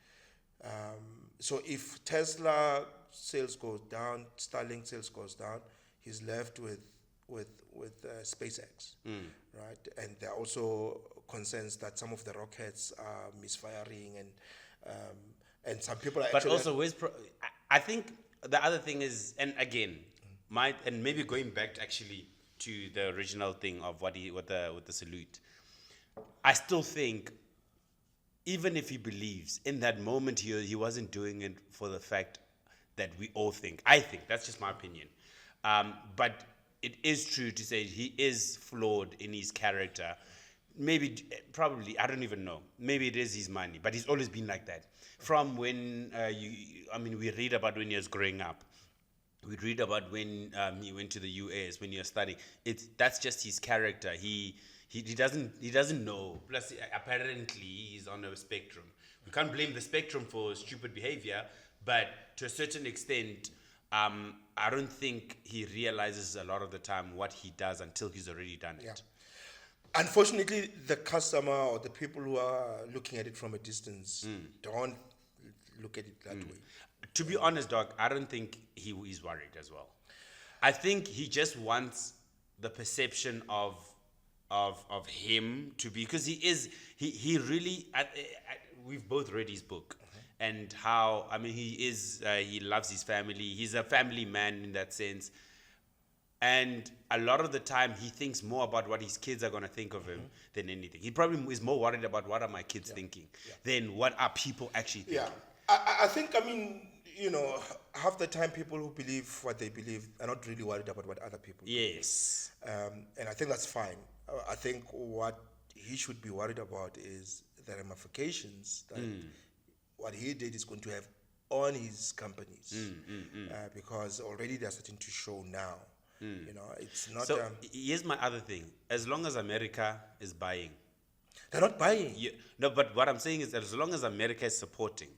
So if Tesla sales goes down, Starlink sales goes down, he's left with SpaceX, right? And there are also concerns that some of the rockets are misfiring, and some people are. But also, I think the other thing is, and again, and maybe going back actually to the original thing of with the salute, I still think, even if he believes in that moment he wasn't doing it for the fact that we all think. I think that's just my opinion, but. It is true to say he is flawed in his character. Probably, I don't even know. Maybe it is his money, but he's always been like that. From when we read about when he was growing up. We read about when he went to the US, when he was studying. That's just his character. He doesn't know. Plus, apparently, he's on a spectrum. We can't blame the spectrum for stupid behavior, but to a certain extent, I don't think he realizes a lot of the time what he does until he's already done it. Unfortunately, the customer or the people who are looking at it from a distance don't look at it that way. To be honest, Doc, I don't think he is worried as well. I think he just wants the perception of him to be, because he really, we've both read his book. and how, I mean, he loves his family. He's a family man in that sense. And a lot of the time, he thinks more about what his kids are going to think of him than anything. He probably is more worried about what are my kids thinking than what are people actually thinking. Yeah. I think, I mean, half the time people who believe what they believe are not really worried about what other people Yes. believe. And I think that's fine. I think what he should be worried about is the ramifications that what he did is going to have on his companies. Because already they're starting to show now. It's not... So here's my other thing. As long as America is buying. They're not buying. No, but what I'm saying is that as long as America is supporting,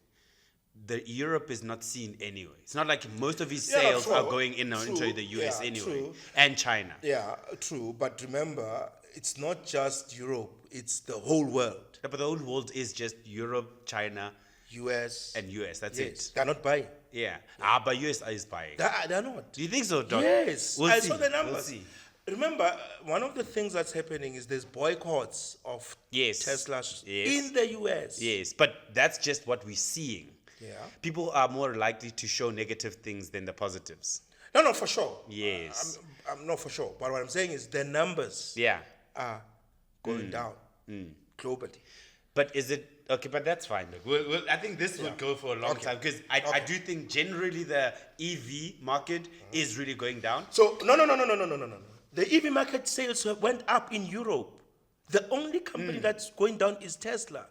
the Europe is not seen anyway. It's not like most of his sales are going into the US anyway. True. And China. Yeah, true. But remember, it's not just Europe. It's the whole world. Yeah, but the whole world is just Europe, China, US. And US. That's it. They're not buying. Yeah. But US is buying. They're not. Do you think so, Doc? Yes. I saw the numbers. We'll see. Remember, one of the things that's happening is there's boycotts of Tesla in the US. Yes, but that's just what we're seeing. Yeah. People are more likely to show negative things than the positives. No, for sure. Yes. I'm not for sure. But what I'm saying is the numbers are going down globally. But is it... Okay, but that's fine. Look, I think this would go for a long time because I do think generally the EV market is really going down. So, no. The EV market sales went up in Europe. The only company that's going down is Tesla.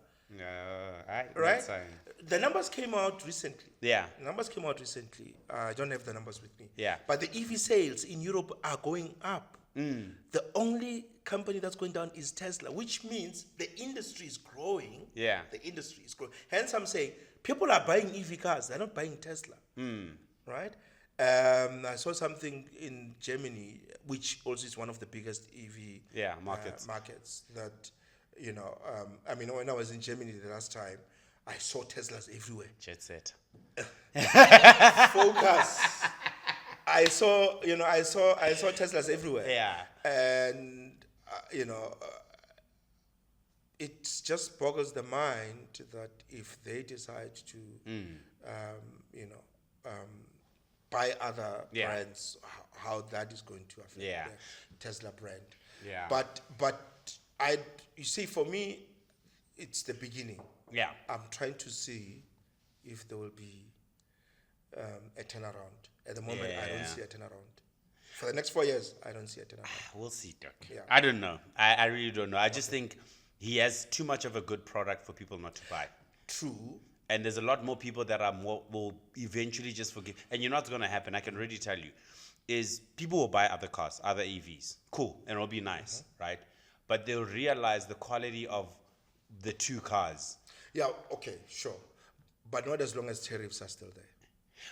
Right? The numbers came out recently. Yeah. I don't have the numbers with me. Yeah. But the EV sales in Europe are going up. The only company that's going down is Tesla, which means the industry is growing. Yeah. The industry is growing. Hence, I'm saying people are buying EV cars. They're not buying Tesla. Right? I saw something in Germany, which also is one of the biggest EV markets. That, I mean, when I was in Germany the last time, I saw Teslas everywhere. Jet set. Focus. I saw Teslas everywhere. Yeah. And it just boggles the mind that if they decide to, buy other brands, how that is going to affect the Tesla brand. Yeah. But you see, for me, it's the beginning. Yeah. I'm trying to see if there will be a turnaround. At the moment, I don't see a turnaround. For the next 4 years, I don't see a turnaround. We'll see, Doc. Yeah. I don't know. I really don't know. I just think he has too much of a good product for people not to buy. True. And there's a lot more people that will eventually just forget. And you know what's going to happen, I can already tell you, is people will buy other cars, other EVs. Cool. And it'll be nice, right? But they'll realize the quality of the two cars. Yeah, okay, sure. But not as long as tariffs are still there.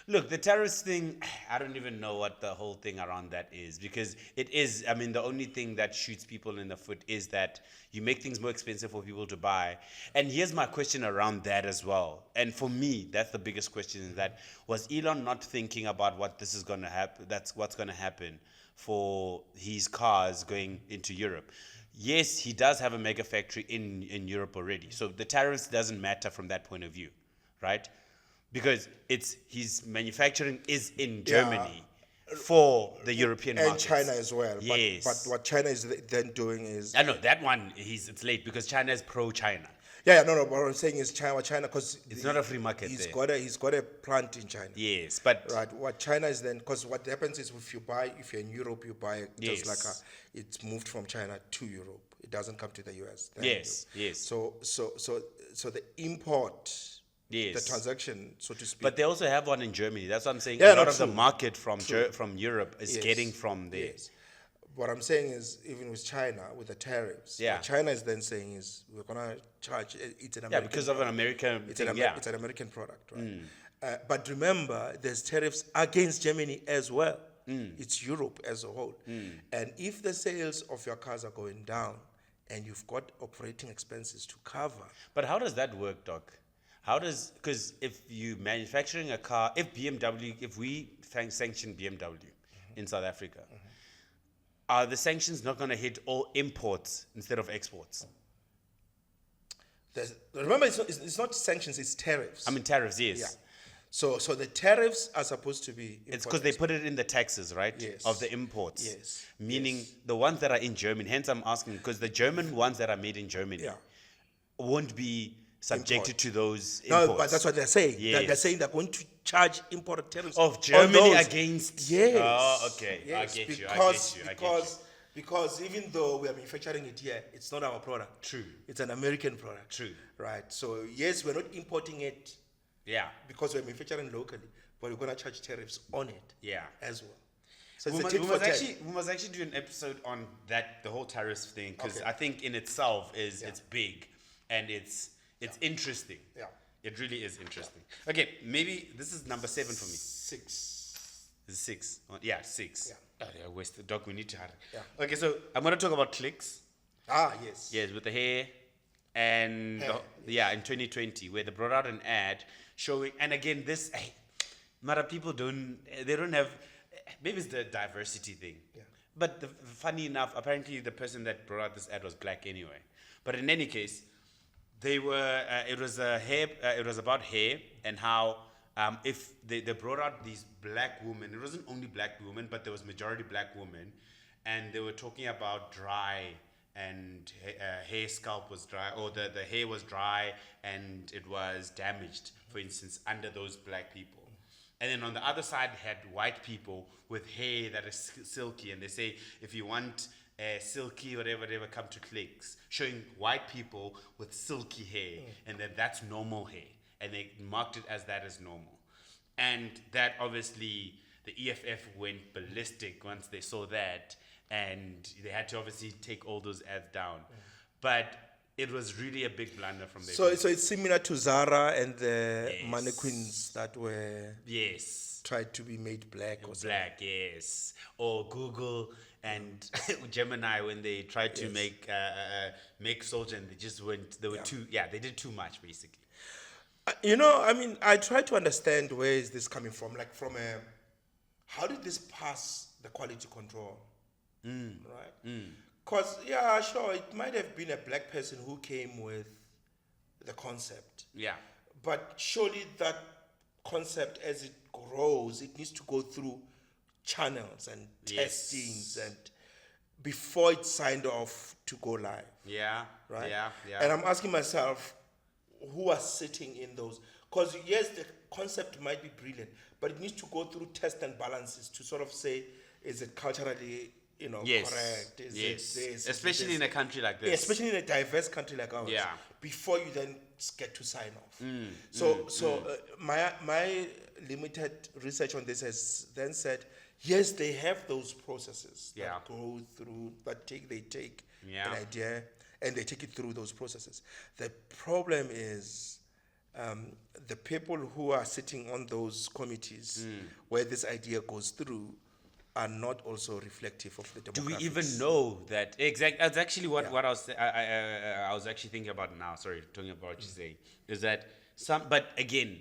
Look, the tariffs thing, I don't even know what the whole thing around that is, because it is, I mean, the only thing that shoots people in the foot is that you make things more expensive for people to buy. And here's my question around that as well. And for me, that's the biggest question, is that was Elon not thinking about what this is going to happen, that's what's going to happen for his cars going into Europe? Yes, he does have a mega factory in Europe already. So the tariffs doesn't matter from that point of view, right? Because his manufacturing is in Germany for the European markets. And China as well. Yes. But what China is then doing is... I know, that one, it's late because China is pro-China. No. But what I'm saying is China, because... It's not a free market he's got a plant in China. Yes, but... Right, what China is then... Because what happens is if you're in Europe, you buy just like it's moved from China to Europe. It doesn't come to the US. Yes. So the import... Yes. The transaction, so to speak. But they also have one in Germany. That's what I'm saying. A lot of the market from Europe is getting from there. Yes. What I'm saying is, even with China, with the tariffs, what China is then saying is, we're going to charge, it's an American because of an American it's an American product, right? But remember, there's tariffs against Germany as well. It's Europe as a whole. And if the sales of your cars are going down, and you've got operating expenses to cover. But how does that work, Doc? Because if you manufacturing a car, if we sanction BMW in South Africa, are the sanctions not going to hit all imports instead of exports? Remember, it's not sanctions; it's tariffs. I mean, tariffs, yes. Yeah. So the tariffs are supposed to be. It's because they put it in the taxes, right? Yes. Of the imports. Yes. Meaning Yes. the ones that are in Germany. Hence, I'm asking because the German ones that are made in Germany Yeah. won't be subjected to those No, imports. but that's what they're saying. They're Yes. saying they're going to charge import tariffs Of on Germany those. against. Yes. Oh, okay. Yes, I get you. because even though we are manufacturing it here, it's not our product. True. It's an American product. True. Right. So yes, we're not importing it Yeah. because we're manufacturing locally, but we're gonna charge tariffs on it. Yeah. As well. So it's We a must, tit we, for must tat. actually, we must actually do an episode on that, the whole tariffs thing, because Okay. I think in itself is Yeah. it's big and it's interesting. Yeah. It really is interesting. Okay, maybe this is number 7 for me. 6. This is 6. Oh, yeah, 6. Yeah. Oh, yeah, wasted. Dog, we need to hurry. Yeah. Okay, so I'm going to talk about clicks. Ah, yes. Yes, with the hair. And Hair, yeah, in 2020, where they brought out an ad showing, and again, this, Mara people they don't have, maybe it's the diversity thing. Yeah. But funny enough, apparently the person that brought out this ad was black anyway. But in any case, they were, it was about hair and how if they brought out these black women, it wasn't only black women, but there was majority black women, and they were talking about dry and hair scalp was dry, or the hair was dry and it was damaged, for instance, under those black people. And then on the other side had white people with hair that is silky, and they say if you want silky whatever, come to clicks, showing white people with silky hair, and then that's normal hair, and they marked it as that is normal. And that obviously the EFF went ballistic once they saw that, and they had to obviously take all those ads down. But it was really a big blunder from their So it's similar to Zara and the Yes. mannequins that were yes. tried to be made black or something. Black, yes. Or Google and Gemini when they tried to Yes. make Soldier, and they just went, they were they did too much basically. I try to understand where is this coming from. Like how did this pass the quality control? Right? Because, sure, it might have been a black person who came with the concept. Yeah. But surely that concept, as it grows, it needs to go through channels and Yes. testings and before it's signed off to go live. Yeah. Right? Yeah. And I'm asking myself, who are sitting in those? Because yes, the concept might be brilliant, but it needs to go through tests and balances to sort of say, is it culturally, Yes. correct? Is it this? Especially in a country like this. Yeah, especially in a diverse country like ours. Yeah. Before you then get to sign off. My limited research on this has then said, yes, they have those processes Yeah. that go through, they take Yeah. an idea and they take it through those processes. The problem is the people who are sitting on those committees where this idea goes through are not also reflective of the demographics. Do we even know that? Exactly. That's actually what I was I was actually thinking about now. Sorry, talking about what you say is that but again,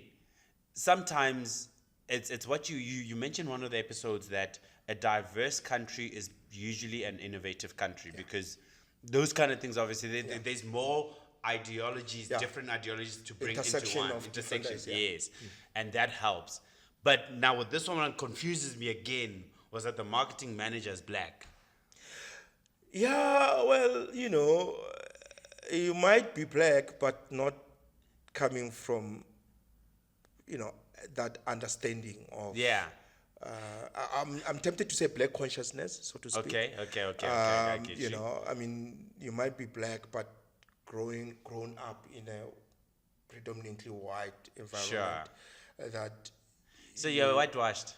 sometimes it's what you mentioned one of the episodes that a diverse country is usually an innovative country because those kind of things obviously there's more ideologies, different ideologies to bring Intersection into one. of different Intersections, ideas, yes, and that helps. But now with this one confuses me again. Was that the marketing manager is black? Yeah, well, you might be black, but not coming from, that understanding of. Yeah. I'm tempted to say black consciousness, so to speak. Okay. I get you. You might be black, but grown up in a predominantly white environment. Sure. So you're whitewashed.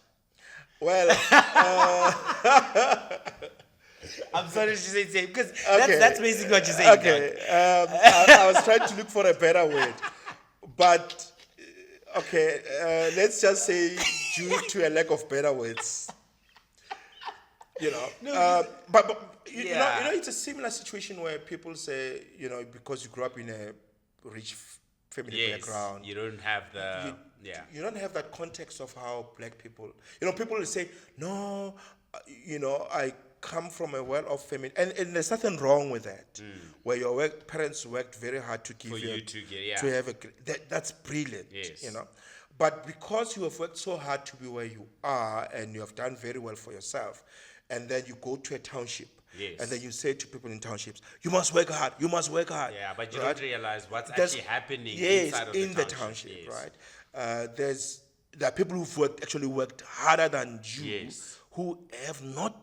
Well, I'm sorry to say because that's basically what you're saying. Okay, I was trying to look for a better word, but let's just say due to a lack of better words, but it's a similar situation where people say, because you grew up in a rich family background, you don't have the you don't have that context of how black people, people will say, no, I come from a well-off family, and there's nothing wrong with that, where your parents worked very hard to give For you you to get, to have that's brilliant, Yes. you know. But because you have worked so hard to be where you are, and you have done very well for yourself, and then you go to a township, Yes. and then you say to people in townships, you must work hard, you must work hard. Yeah, but you right? don't realize what's There's- actually happening yes, inside of in the the township. township, Yes. right? There are people who've actually worked harder than you, Yes. who have not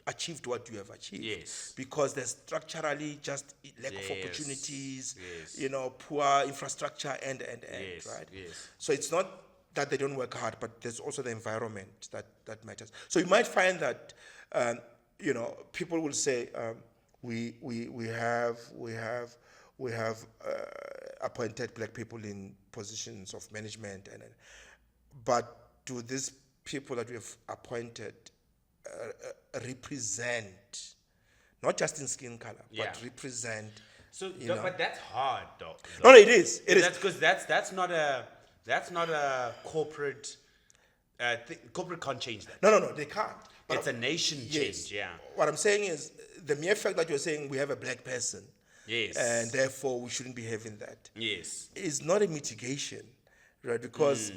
achieved what you have achieved. Yes. Because there's structurally just lack of Yes. opportunities, Yes. you know, poor infrastructure, and Yes. right? Yes. So it's not that they don't work hard, but there's also the environment that matters. So you might find that, you know, people will say, we have appointed black people in positions of management, but do these people that we have appointed represent, not just in skin color, Yeah. but represent? So, you know. but that's hard, though. No, it is. It is. That's because that's not a corporate. Corporate can't change that. No, they can't. But It's a nation change. Yeah. What I'm saying is the mere fact that you're saying we have a black person, Yes. and therefore we shouldn't be having that, Yes. is not a mitigation, right? Because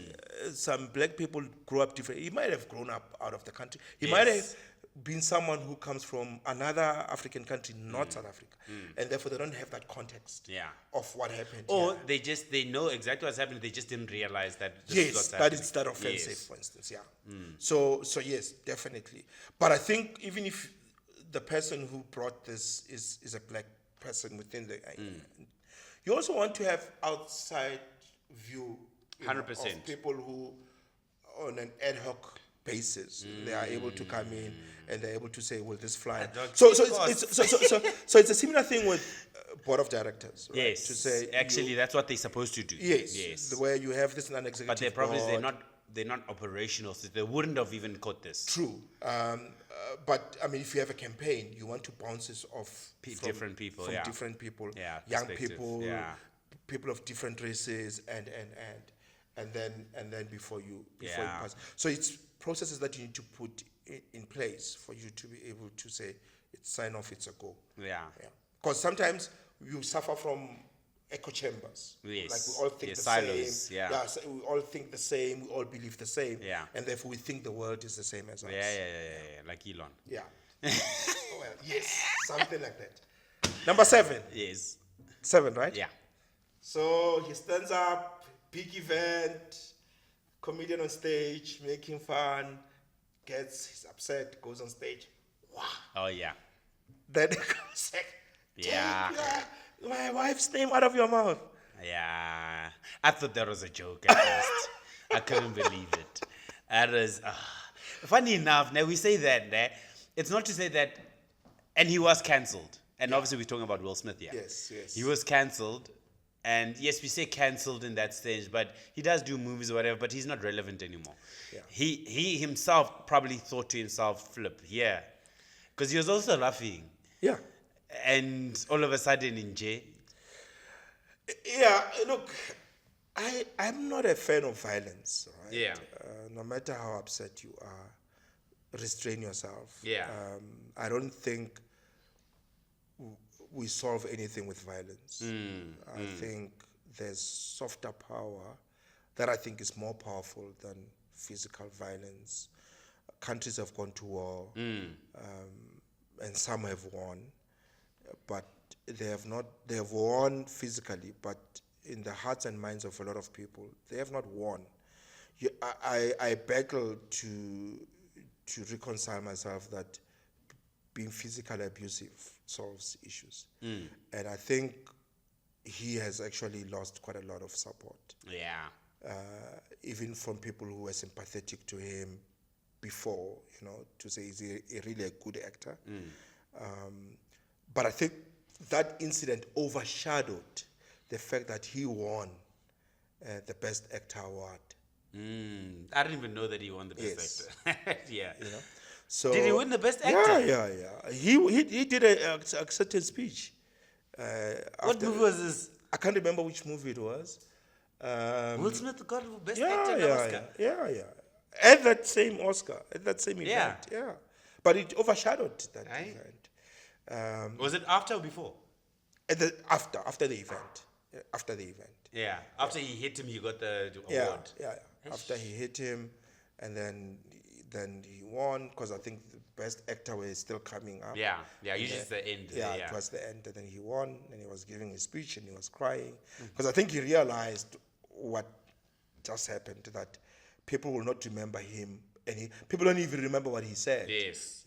some black people grow up different. He might have grown up out of the country. He might have Yes. been someone who comes from another African country, not South Africa, and therefore they don't have that context Yeah. of what happened. Or here. they know exactly what's happening. They just didn't realize that. This is Yes, what's that happening. is that offensive, Yes. for instance. Yeah. So yes, definitely. But I think even if the person who brought this is a black person within the, you also want to have outside view, 100%. of people who, on an ad hoc basis, they are able to come in and they're able to say, "Will this fly?" dog, So of so it's a similar thing with board of directors, right? Yes. To say Actually, that's what they're supposed to do. yes, Yes. where you have this non-executive But their problem is board. they're not operational, so they wouldn't have even caught this. True. But I mean, if you have a campaign, you want to bounce this off Different people, from yeah. different people, Yeah, young perspective, people, yeah. people of different races, and then before you Yeah. pass. So it's processes that you need to put in place for you to be able to say it's sign off, it's a go. Yeah. Because sometimes you suffer from echo chambers. Yes. Like we all think Yeah, the silos, same. yeah. So we all think the same. We all believe the same. Yeah. And therefore we think the world is the same as us. Yeah. Like Elon. Yeah. Well, yes, something like that. Number 7. Yes. 7, right? Yeah. So he stands up, big event, comedian on stage, making fun, he's upset, goes on stage. Wow. Oh yeah. Then he goes like, Yeah. take my wife's name out of your mouth. Yeah. I thought that was a joke at first. I couldn't believe it. That is funny enough. Now we say that. It's not to say that, and he was cancelled. And obviously we're talking about Will Smith here. Yes. He was cancelled. And yes, we say cancelled in that stage, but he does do movies or whatever, but he's not relevant anymore. Yeah. He himself probably thought to himself, flip, yeah. Because he was also laughing. Yeah. And all of a sudden in jail. Yeah, look, I'm not a fan of violence, right? Yeah. No matter how upset you are, restrain yourself. Yeah. I don't think we solve anything with violence. I think there's softer power that I think is more powerful than physical violence. Countries have gone to war, and some have won, but they have won physically, but in the hearts and minds of a lot of people, they have not won. I battle to reconcile myself that being physically abusive solves issues. And I think he has actually lost quite a lot of support. Yeah. Even from people who were sympathetic to him before, to say is he really a good actor. But I think that incident overshadowed the fact that he won the Best Actor award. I didn't even know that he won the Best Actor. Yeah. So did he win the Best Actor? Yeah. He did a acceptance speech. What movie was this? I can't remember which movie it was. Will Smith got the Best Yeah, Actor in the Oscar. yeah. At that same Oscar, at that same Yeah. event. Yeah. But it overshadowed that Aye. event. Was it after or before? After the event. After the event. Yeah. After he hit him, he got the Yeah, award. yeah. After he hit him, and then he won, because I think the best actor was still coming up. Yeah. Usually it's the end. Yeah, it was the end, and then he won, and he was giving his speech, and he was crying, because I think he realized what just happened, that people will not remember him, and people don't even remember what he said. Yes.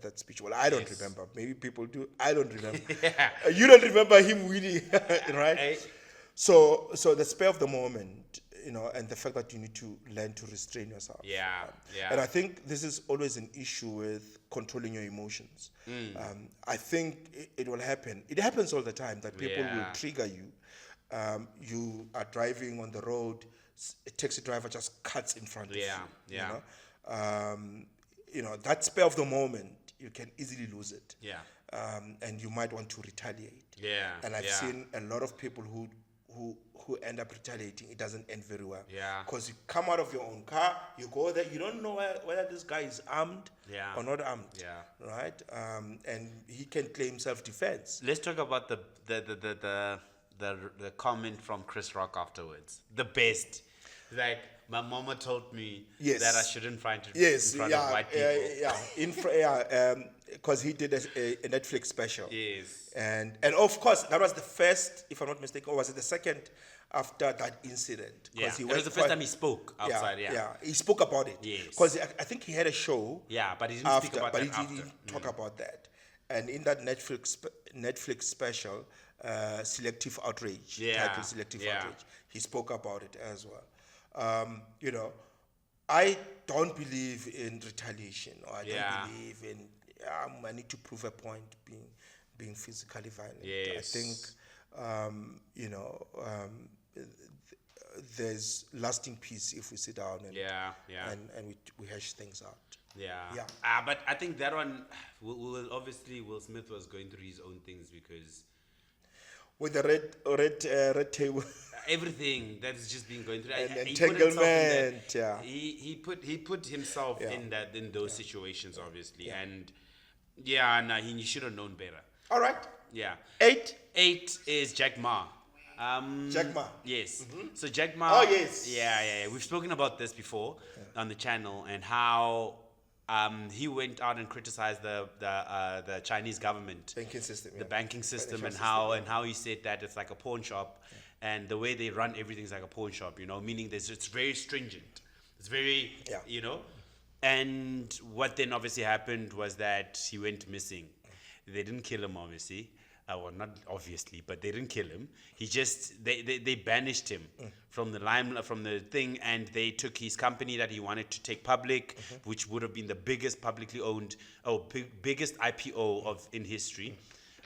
That speech. Well, I don't remember. Maybe people do. I don't remember. Yeah. You don't remember him winning, right? Hey. So the spur of the moment, and the fact that you need to learn to restrain yourself. Yeah. And I think this is always an issue with controlling your emotions. I think it will happen. It happens all the time that people will trigger you. You are driving on the road, a taxi driver just cuts in front of you. Yeah. That spur of the moment, you can easily lose it. Yeah. And you might want to retaliate. Yeah. And I've seen a lot of people who end up retaliating. It doesn't end very well. Yeah. Because you come out of your own car, you go there, you don't know whether this guy is armed or not armed. Yeah. Right? And he can claim self-defense. Let's talk about the comment from Chris Rock afterwards. The best. Like, my mama told me that I shouldn't fight in front of white people. Because he did a Netflix special. Yes. And of course, that was the first, if I'm not mistaken, or was it the second after that incident? Yeah, it was the first time he spoke outside, he spoke about it. Yes. Because I think he had a show. Yeah, but he didn't speak about that after. But he didn't talk about that. And in that Netflix special, Selective Outrage, titled Selective Outrage, he spoke about it as well. I don't believe in retaliation, or I don't believe in I need to prove a point being physically violent. Yes. I think there's lasting peace if we sit down and we hash things out. But I think that one, obviously Will Smith was going through his own things, because with the red table, everything that's just been going through, and he entanglement. He put himself in those situations, obviously, and he should have known better. All right. Yeah. 8 is Jack Ma. Jack Ma. Yes. So Jack Ma. Oh yes. Yeah. We've spoken about this before on the channel, and how he went out and criticized the Chinese government, banking system, the banking system, and how he said that it's like a pawn shop, and the way they run everything's like a pawn shop. Meaning it's very stringent. It's very And what then obviously happened was that he went missing. They didn't kill him, obviously. Well, not obviously, but they didn't kill him. He just they banished him from the limelight, from the thing, and they took his company that he wanted to take public, which would have been the biggest publicly owned, biggest IPO in history.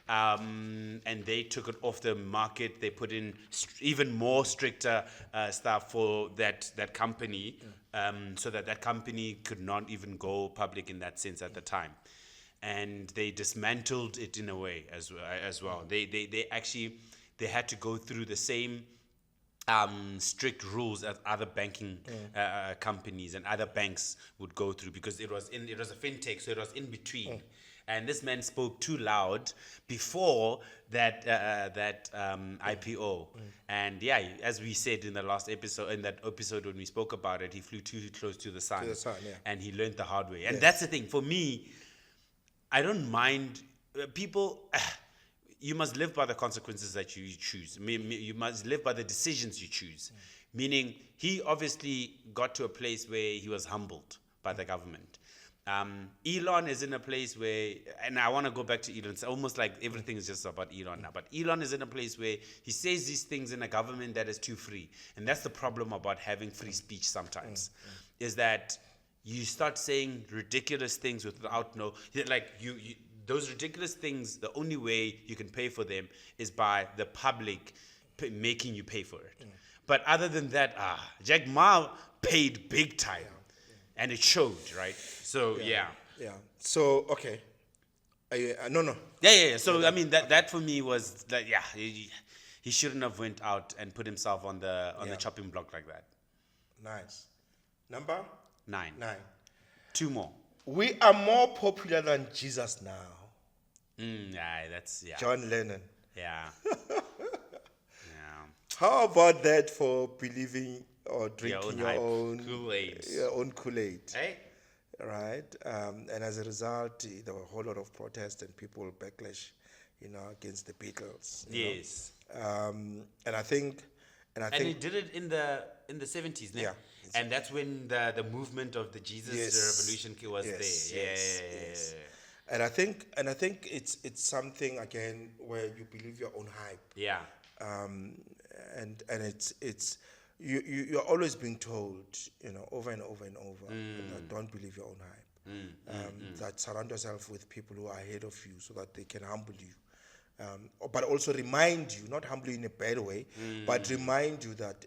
And they took it off the market. They put in even more stricter stuff for that company, so that company could not even go public in that sense at the time. And they dismantled it in a way as well. They actually had to go through the same strict rules as other banking companies and other banks would go through, because it was a fintech, so it was in between. And this man spoke too loud before that IPO. And as we said in the last episode, in that episode when we spoke about it, he flew too close to the sun. And he learned the hard way. And that's the thing. For me, I don't mind people. You must live by the consequences that you choose. You must live by the decisions you choose. Meaning, he obviously got to a place where he was humbled by the government. Elon is in a place where, and I want to go back to Elon. It's almost like everything is just about Elon now. But Elon is in a place where he says these things in a government that is too free. And that's the problem about having free speech sometimes, is that you start saying ridiculous things without those ridiculous things, the only way you can pay for them is by the public making you pay for it. But other than that, Jack Ma paid big time. And it showed, right? So, So, okay. No. Yeah. So, I mean, that for me was that, he shouldn't have went out and put himself on the chopping block like that. Nice. Number? 9. 9. 2 more. We are more popular than Jesus now. That's John Lennon. Yeah. Yeah. How about that for believing or drinking your hype. own Kool-Aid. your own Kool-Aid? Hey. Right? And as a result, there were a whole lot of protests and people backlash, against the Beatles. Yes. And I think, And he did it in the 70s, ne? Yeah. And that's when the movement of the Jesus revolution was Yes, there. yes. And I think it's something again where you believe your own hype. Yeah. And it's you're always being told, over and over and over, that don't believe your own hype. That surround yourself with people who are ahead of you so that they can humble you. But also remind you, not humble you in a bad way, but remind you that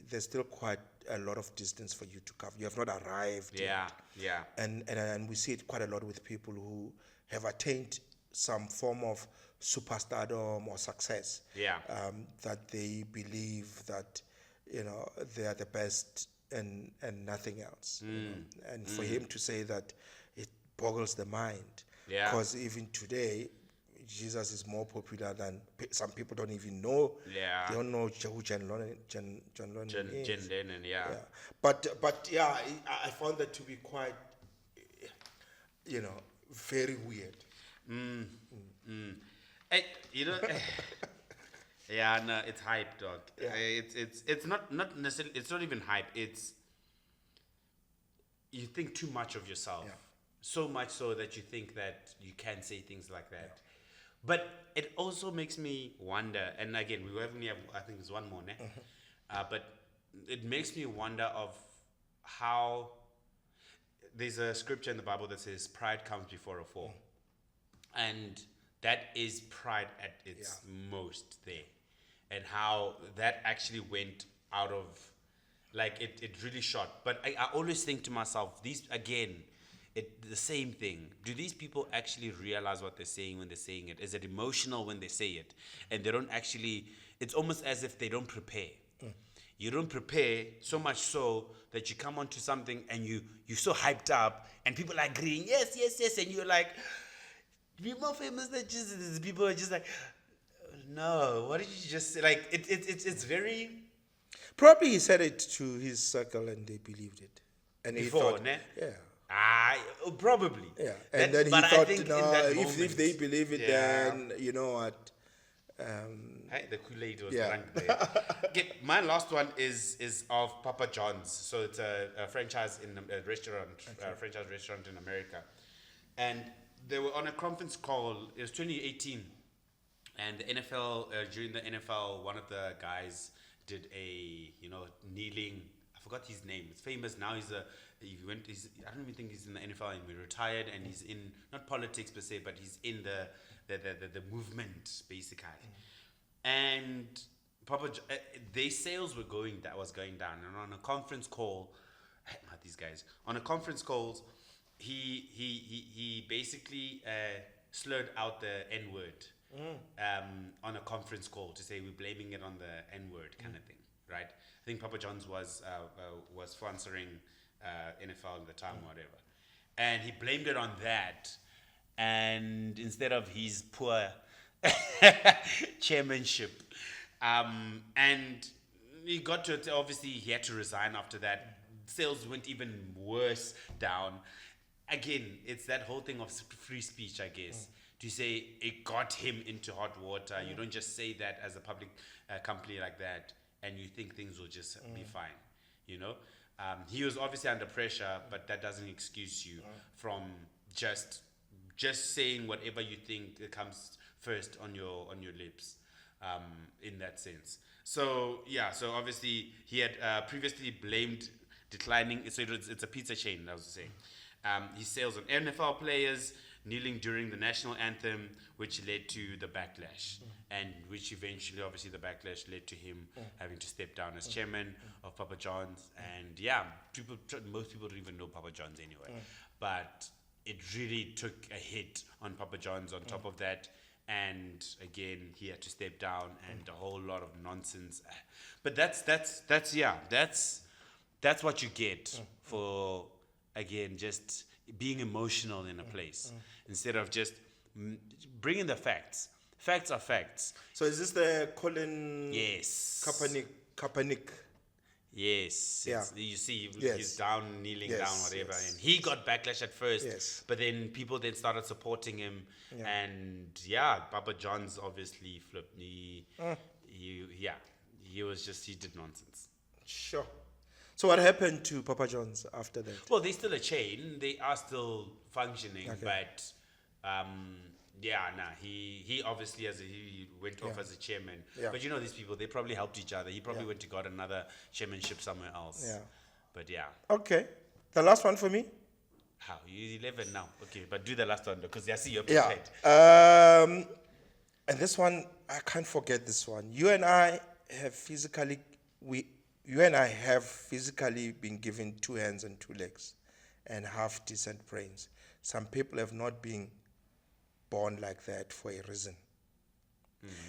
there's still quite a lot of distance for you to cover. You have not arrived yet. Yeah. And we see it quite a lot with people who have attained some form of superstardom or success. Yeah. That they believe that, they are the best and nothing else. And for him to say that, it boggles the mind. Yeah. Because even today, Jesus is more popular than some people don't even know. Yeah. They don't know who John Lennon is. John Lennon, yeah. But yeah, I found that to be quite, very weird. Hey, yeah, no, it's hype, dog. Yeah. It's not necessarily. It's not even hype. It's you think too much of yourself, so much so that you think that you can say things like that. Yeah. But it also makes me wonder. And again, we only have, I think, there's one more, ne? But it makes me wonder of how there's a scripture in the Bible that says pride comes before a fall, and that is pride at its most there. And how that actually went out of, like, it really shot. But I always think to myself, these, again, the same thing. Do these people actually realize what they're saying when they're saying it? Is it emotional when they say it? And they don't actually, it's almost as if they don't prepare. You don't prepare so much so that you come onto something and you're so hyped up and people are agreeing, yes, and you're like, be more famous than Jesus. People are just like, no, what did you just say? Like, it's very... Probably he said it to his circle and they believed it. And before, he thought, ne? Yeah. Probably. Yeah. And then he thought, if they believe it, Yeah. then you know what? Hey, the Kool-Aid was drunk there. Okay, my last one is of Papa John's. So it's a franchise in a restaurant, franchise restaurant in America. And they were on a conference call. It was 2018. And the NFL, during the NFL, one of the guys did a, kneeling. I forgot his name. It's famous now. I don't even think he's in the NFL anymore. He retired, and he's in, not politics per se, but he's in the movement basically. And their sales was going down, and on a conference call, not these guys, on a conference calls, he basically slurred out the N-word on a conference call to say we're blaming it on the N-word kind of thing, right? I think Papa John's was sponsoring NFL at the time, whatever. And he blamed it on that. And instead of his poor chairmanship. And he got to, obviously, he had to resign after that. Sales went even worse down. Again, it's that whole thing of free speech, I guess. To say it got him into hot water. You don't just say that as a public company like that and you think things will just be fine, He was obviously under pressure, but that doesn't excuse you from just saying whatever you think comes first on your lips, in that sense. So obviously he had previously blamed declining. So it's a pizza chain, I was saying. He sales on NFL players kneeling during the national anthem, which led to the backlash, and which eventually, obviously, the backlash led to him having to step down as chairman of Papa John's. And most people don't even know Papa John's anyway, but it really took a hit on Papa John's on top of that. And again, he had to step down, and a whole lot of nonsense. But that's what you get for, again, just being emotional in a place instead of just bringing the facts. Facts are facts. So is this the Colin Yes. Kaepernick? Yes. Yeah. You see, Yes. he's down, kneeling Yes, down, whatever. yes, And he got backlash at first. Yes. But then people then started supporting him. Yeah. And Papa John's obviously flipped. He did nonsense. Sure. So what happened to Papa John's after that? Well, they're still a chain. They are still functioning, Okay. but he obviously he went off as a chairman. Yeah. But these people, they probably helped each other. He probably went to got another chairmanship somewhere else. Yeah. But yeah. Okay. The last one for me? How? You're 11 now. Okay, but do the last one because I see you're Yeah. prepared. And this one, I can't forget this one. You and I have physically been given 2 hands and 2 legs and half decent brains. Some people have not been born like that for a reason.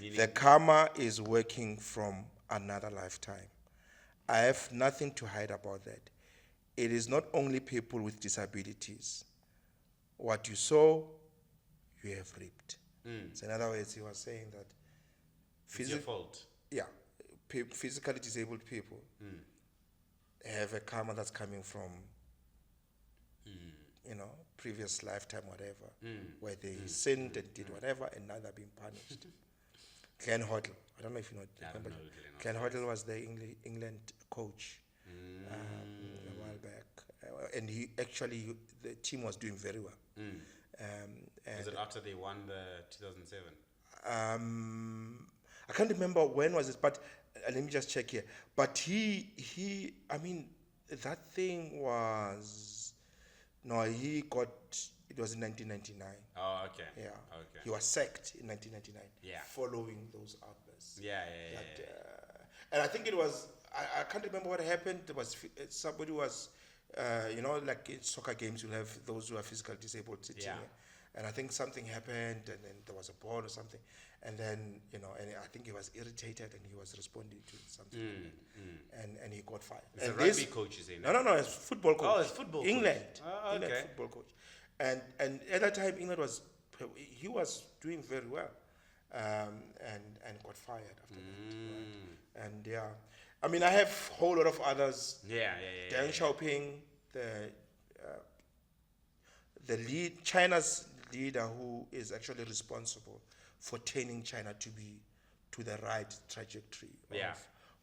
The karma is working from another lifetime. I have nothing to hide about that. It is not only people with disabilities. What you sow, you have reaped. So in other words, he was saying that It's your fault. yeah, physically disabled people have a karma that's coming from, previous lifetime, whatever, where they sinned and did whatever, and now they're being punished. Glenn Hoddle, I don't know if you know. Remember, Glenn Hoddle was the England coach a while back, and the team was doing very well. Was it after they won the 2007? I can't remember when was it, but let me just check here. But that thing was, it was in 1999. Oh, okay. Yeah. Okay. He was sacked in 1999. Yeah. Following those outbursts. Yeah. And I think it was, I can't remember what happened. It was somebody was, like in soccer games, you'll have those who are physically disabled sitting. Yeah. And I think something happened, and then there was a ball or something. And then, and I think he was irritated and he was responding to something. And he got fired. It's and a rugby coach, you say? No, it's football coach. Oh, it's football England. coach. Oh, okay. England football coach. And at that time, England he was doing very well. And got fired after that. Right? And I have a whole lot of others. Deng Xiaoping, China's leader who is actually responsible for turning China to be to the right trajectory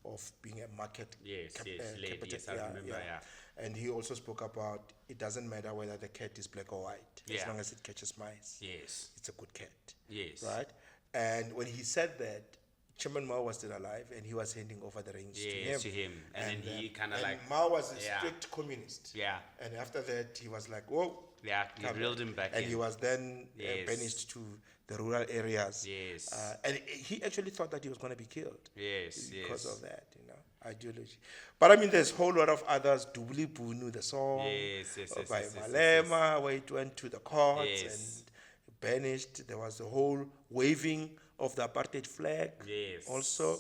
of being a market I remember. And he also spoke about it doesn't matter whether the cat is black or white, as long as it catches mice. Yes. It's a good cat. Yes. Right? And when he said that, Chairman Mao was still alive and he was handing over the reins to him. And then he kind of like... Mao was a strict communist. Yeah. And after that, he was like, whoa. Yeah, he reeled him back and in. he was then banished to the rural areas. Yes. And he actually thought that he was going to be killed. Because of that, ideology. But there's a whole lot of others. Dubli Bunu, the song by Malema, where it went to the courts and banished. There was the whole waving of the apartheid flag. Also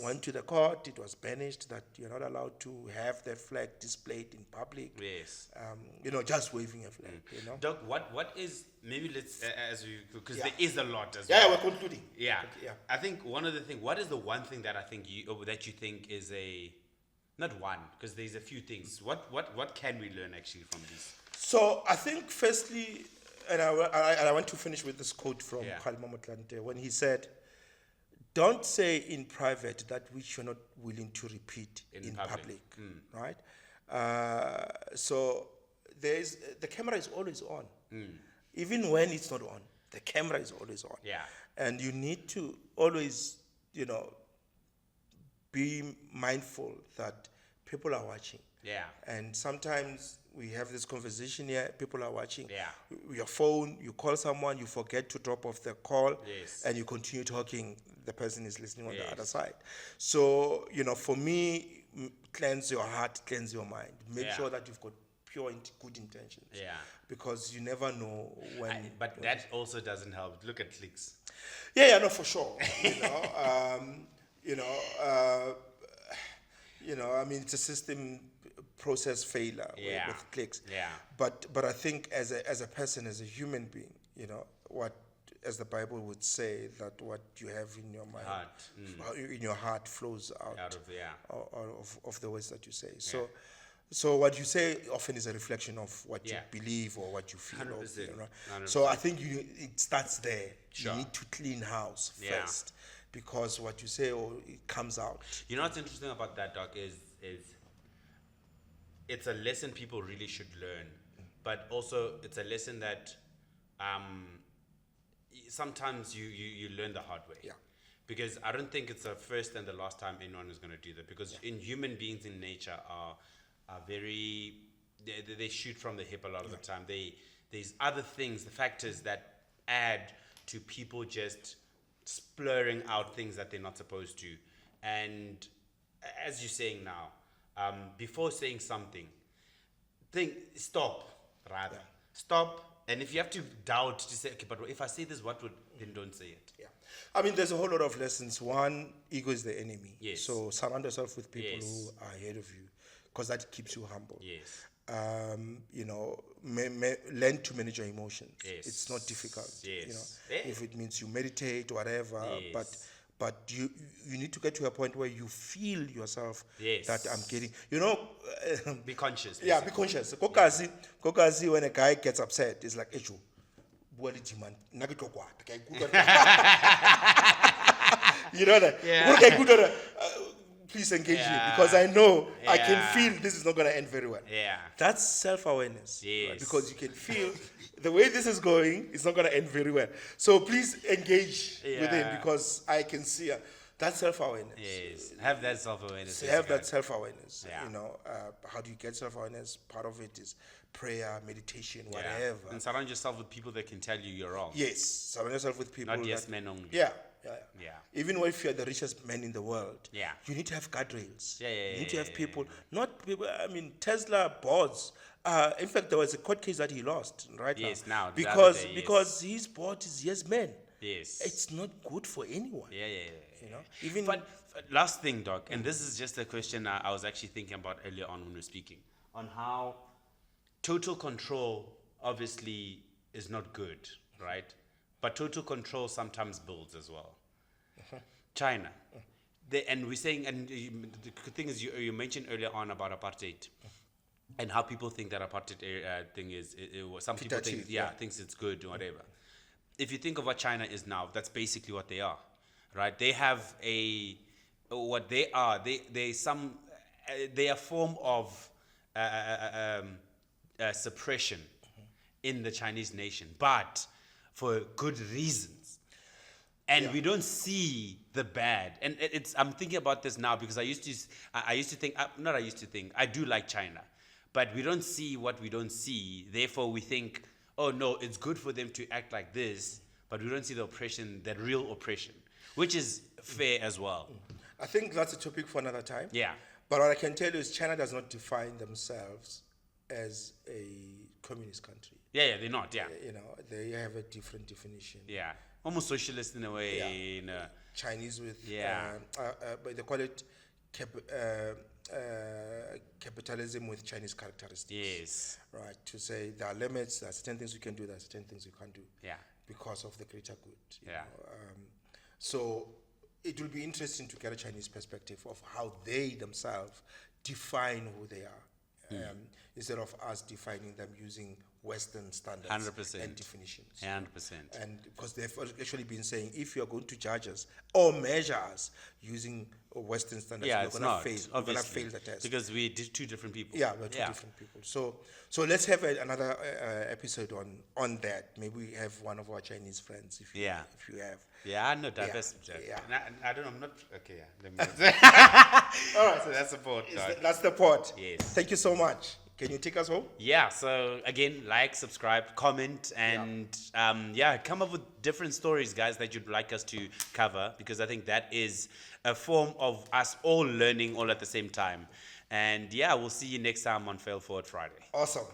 went to the court. It was banished that you're not allowed to have that flag displayed in public. Just waving a flag. Doc, what is, maybe let's because there is a lot as well. We're concluding. I think what is the one thing that I think that you think is not one, because there's a few things. What can we learn actually from this? So I think firstly, and I want to finish with this quote from Khalima Motlanthe when he said, don't say in private that which you're not willing to repeat in public. Right? So the camera is always on. Even when it's not on, the camera is always on. And you need to always, be mindful that people are watching. And sometimes we have this conversation here, people are watching. Your phone, you call someone, you forget to drop off the call, and you continue talking, the person is listening on the other side. So, for me, cleanse your heart, cleanse your mind. Make sure that you've got pure good intentions. Because you never know when... But that also doesn't help. Look at clicks. No, for sure. It's a system process failure with clicks. Yeah. But I think as a person, as a human being, you know, what, as the Bible would say, that what you have in your mind, in your heart, flows out of the words that you say. So what you say often is a reflection of what you believe or what you feel. 100%, You know? 100%. So I think it starts there. Sure. You need to clean house Yeah. first, because what you say, it comes out. You know what's interesting about that, Doc, is it's a lesson people really should learn, but also it's a lesson that sometimes you learn the hard way. Yeah. Because I don't think it's the first and the last time anyone is going to do that. Because in human beings in nature are very, they shoot from the hip a lot of the time. There's other things, the factors that add to people just splurring out things that they're not supposed to. And as you're saying now, before saying something, stop. Stop. And if you have to doubt, to say, okay, but if I say this, what would, then don't say it. Yeah. I mean, there's a whole lot of lessons. One, ego is the enemy. Yes. So surround yourself with people who Yes. are ahead of you, because that keeps you humble. Yes. You know, learn to manage your emotions. Yes. It's not difficult. Yes. You know, Yeah. if it means you meditate, whatever. Yes. But you need to get to a point where you feel yourself Yes. that I'm getting. You know. Be conscious. Yeah, be conscious. Kokazi, when a guy gets upset, it's like, "Ejo, man, you know that? Yeah. Please engage me, Yeah. because I know I can Yeah. feel this is not going to end very well." Yeah. That's self-awareness. Yes. Right? Because you can feel the way this is going, it's not going to end very well. So please engage with him, Yeah. because I can see that's self-awareness. Yes. Have that self-awareness. So have that self-awareness. Yeah. You know, how do you get self-awareness? Part of it is prayer, meditation, whatever. And surround yourself with people that can tell you you're wrong. Yes, surround yourself with people. Not yes that- men only. Yeah. Yeah. Even if you're the richest man in the world, Yeah. you need to have guardrails. Yeah, You need to have yeah, people, not people. I mean, Tesla boards. In fact, there was a court case that he lost right Yes, now. now, the other day, yes. Because his board is yes men. Yes. It's not good for anyone. Yeah. You know, even But last thing, Doc, and this is just a question I was actually thinking about earlier on when we were speaking, on how total control obviously is not good, right? But total control sometimes builds as well. China. And we're saying, and the thing is, you mentioned earlier on about apartheid and how people think that apartheid thing is, some people think, thinks it's good or whatever. If you think of what China is now, that's basically what they are, right? They have they are a form of suppression in the Chinese nation, but for good reasons. And we don't see the bad. And I'm thinking about this now because I do like China, but we don't see what we don't see. Therefore, we think, oh no, it's good for them to act like this, but we don't see the oppression, the real oppression, which is fair as well. I think that's a topic for another time. Yeah. But what I can tell you is China does not define themselves as a communist country. Yeah, they're not, yeah. You know, they have a different definition. Yeah. Almost socialist in a way. Yeah. Chinese with, Yeah. but they call it capitalism with Chinese characteristics. Yes. Right, to say there are limits, there are certain things you can do, there are certain things you can't do. Yeah. Because of the greater good. you Yeah. know. So it will be interesting to get a Chinese perspective of how they themselves define who they are, instead of us defining them using Western standards 100%. and definitions. 100%. And because they've actually been saying, if you're going to judge us or measure us using Western standards, Yeah, we're it's going to not, fail. We're going to obviously, fail the test. because we did two different people. Yeah, we're two different people. So let's have another episode on that. Maybe we have one of our Chinese friends, if you have. Yeah, I know diversity. Yeah. I don't know. I'm not okay. Yeah. Let me All right. So that's the part. That's the part. Yes. Thank you so much. Can you take us home? Yeah. So again, like, subscribe, comment, and come up with different stories, guys, that you'd like us to cover, because I think that is a form of us all learning all at the same time. And yeah, we'll see you next time on Fail Forward Friday. Awesome.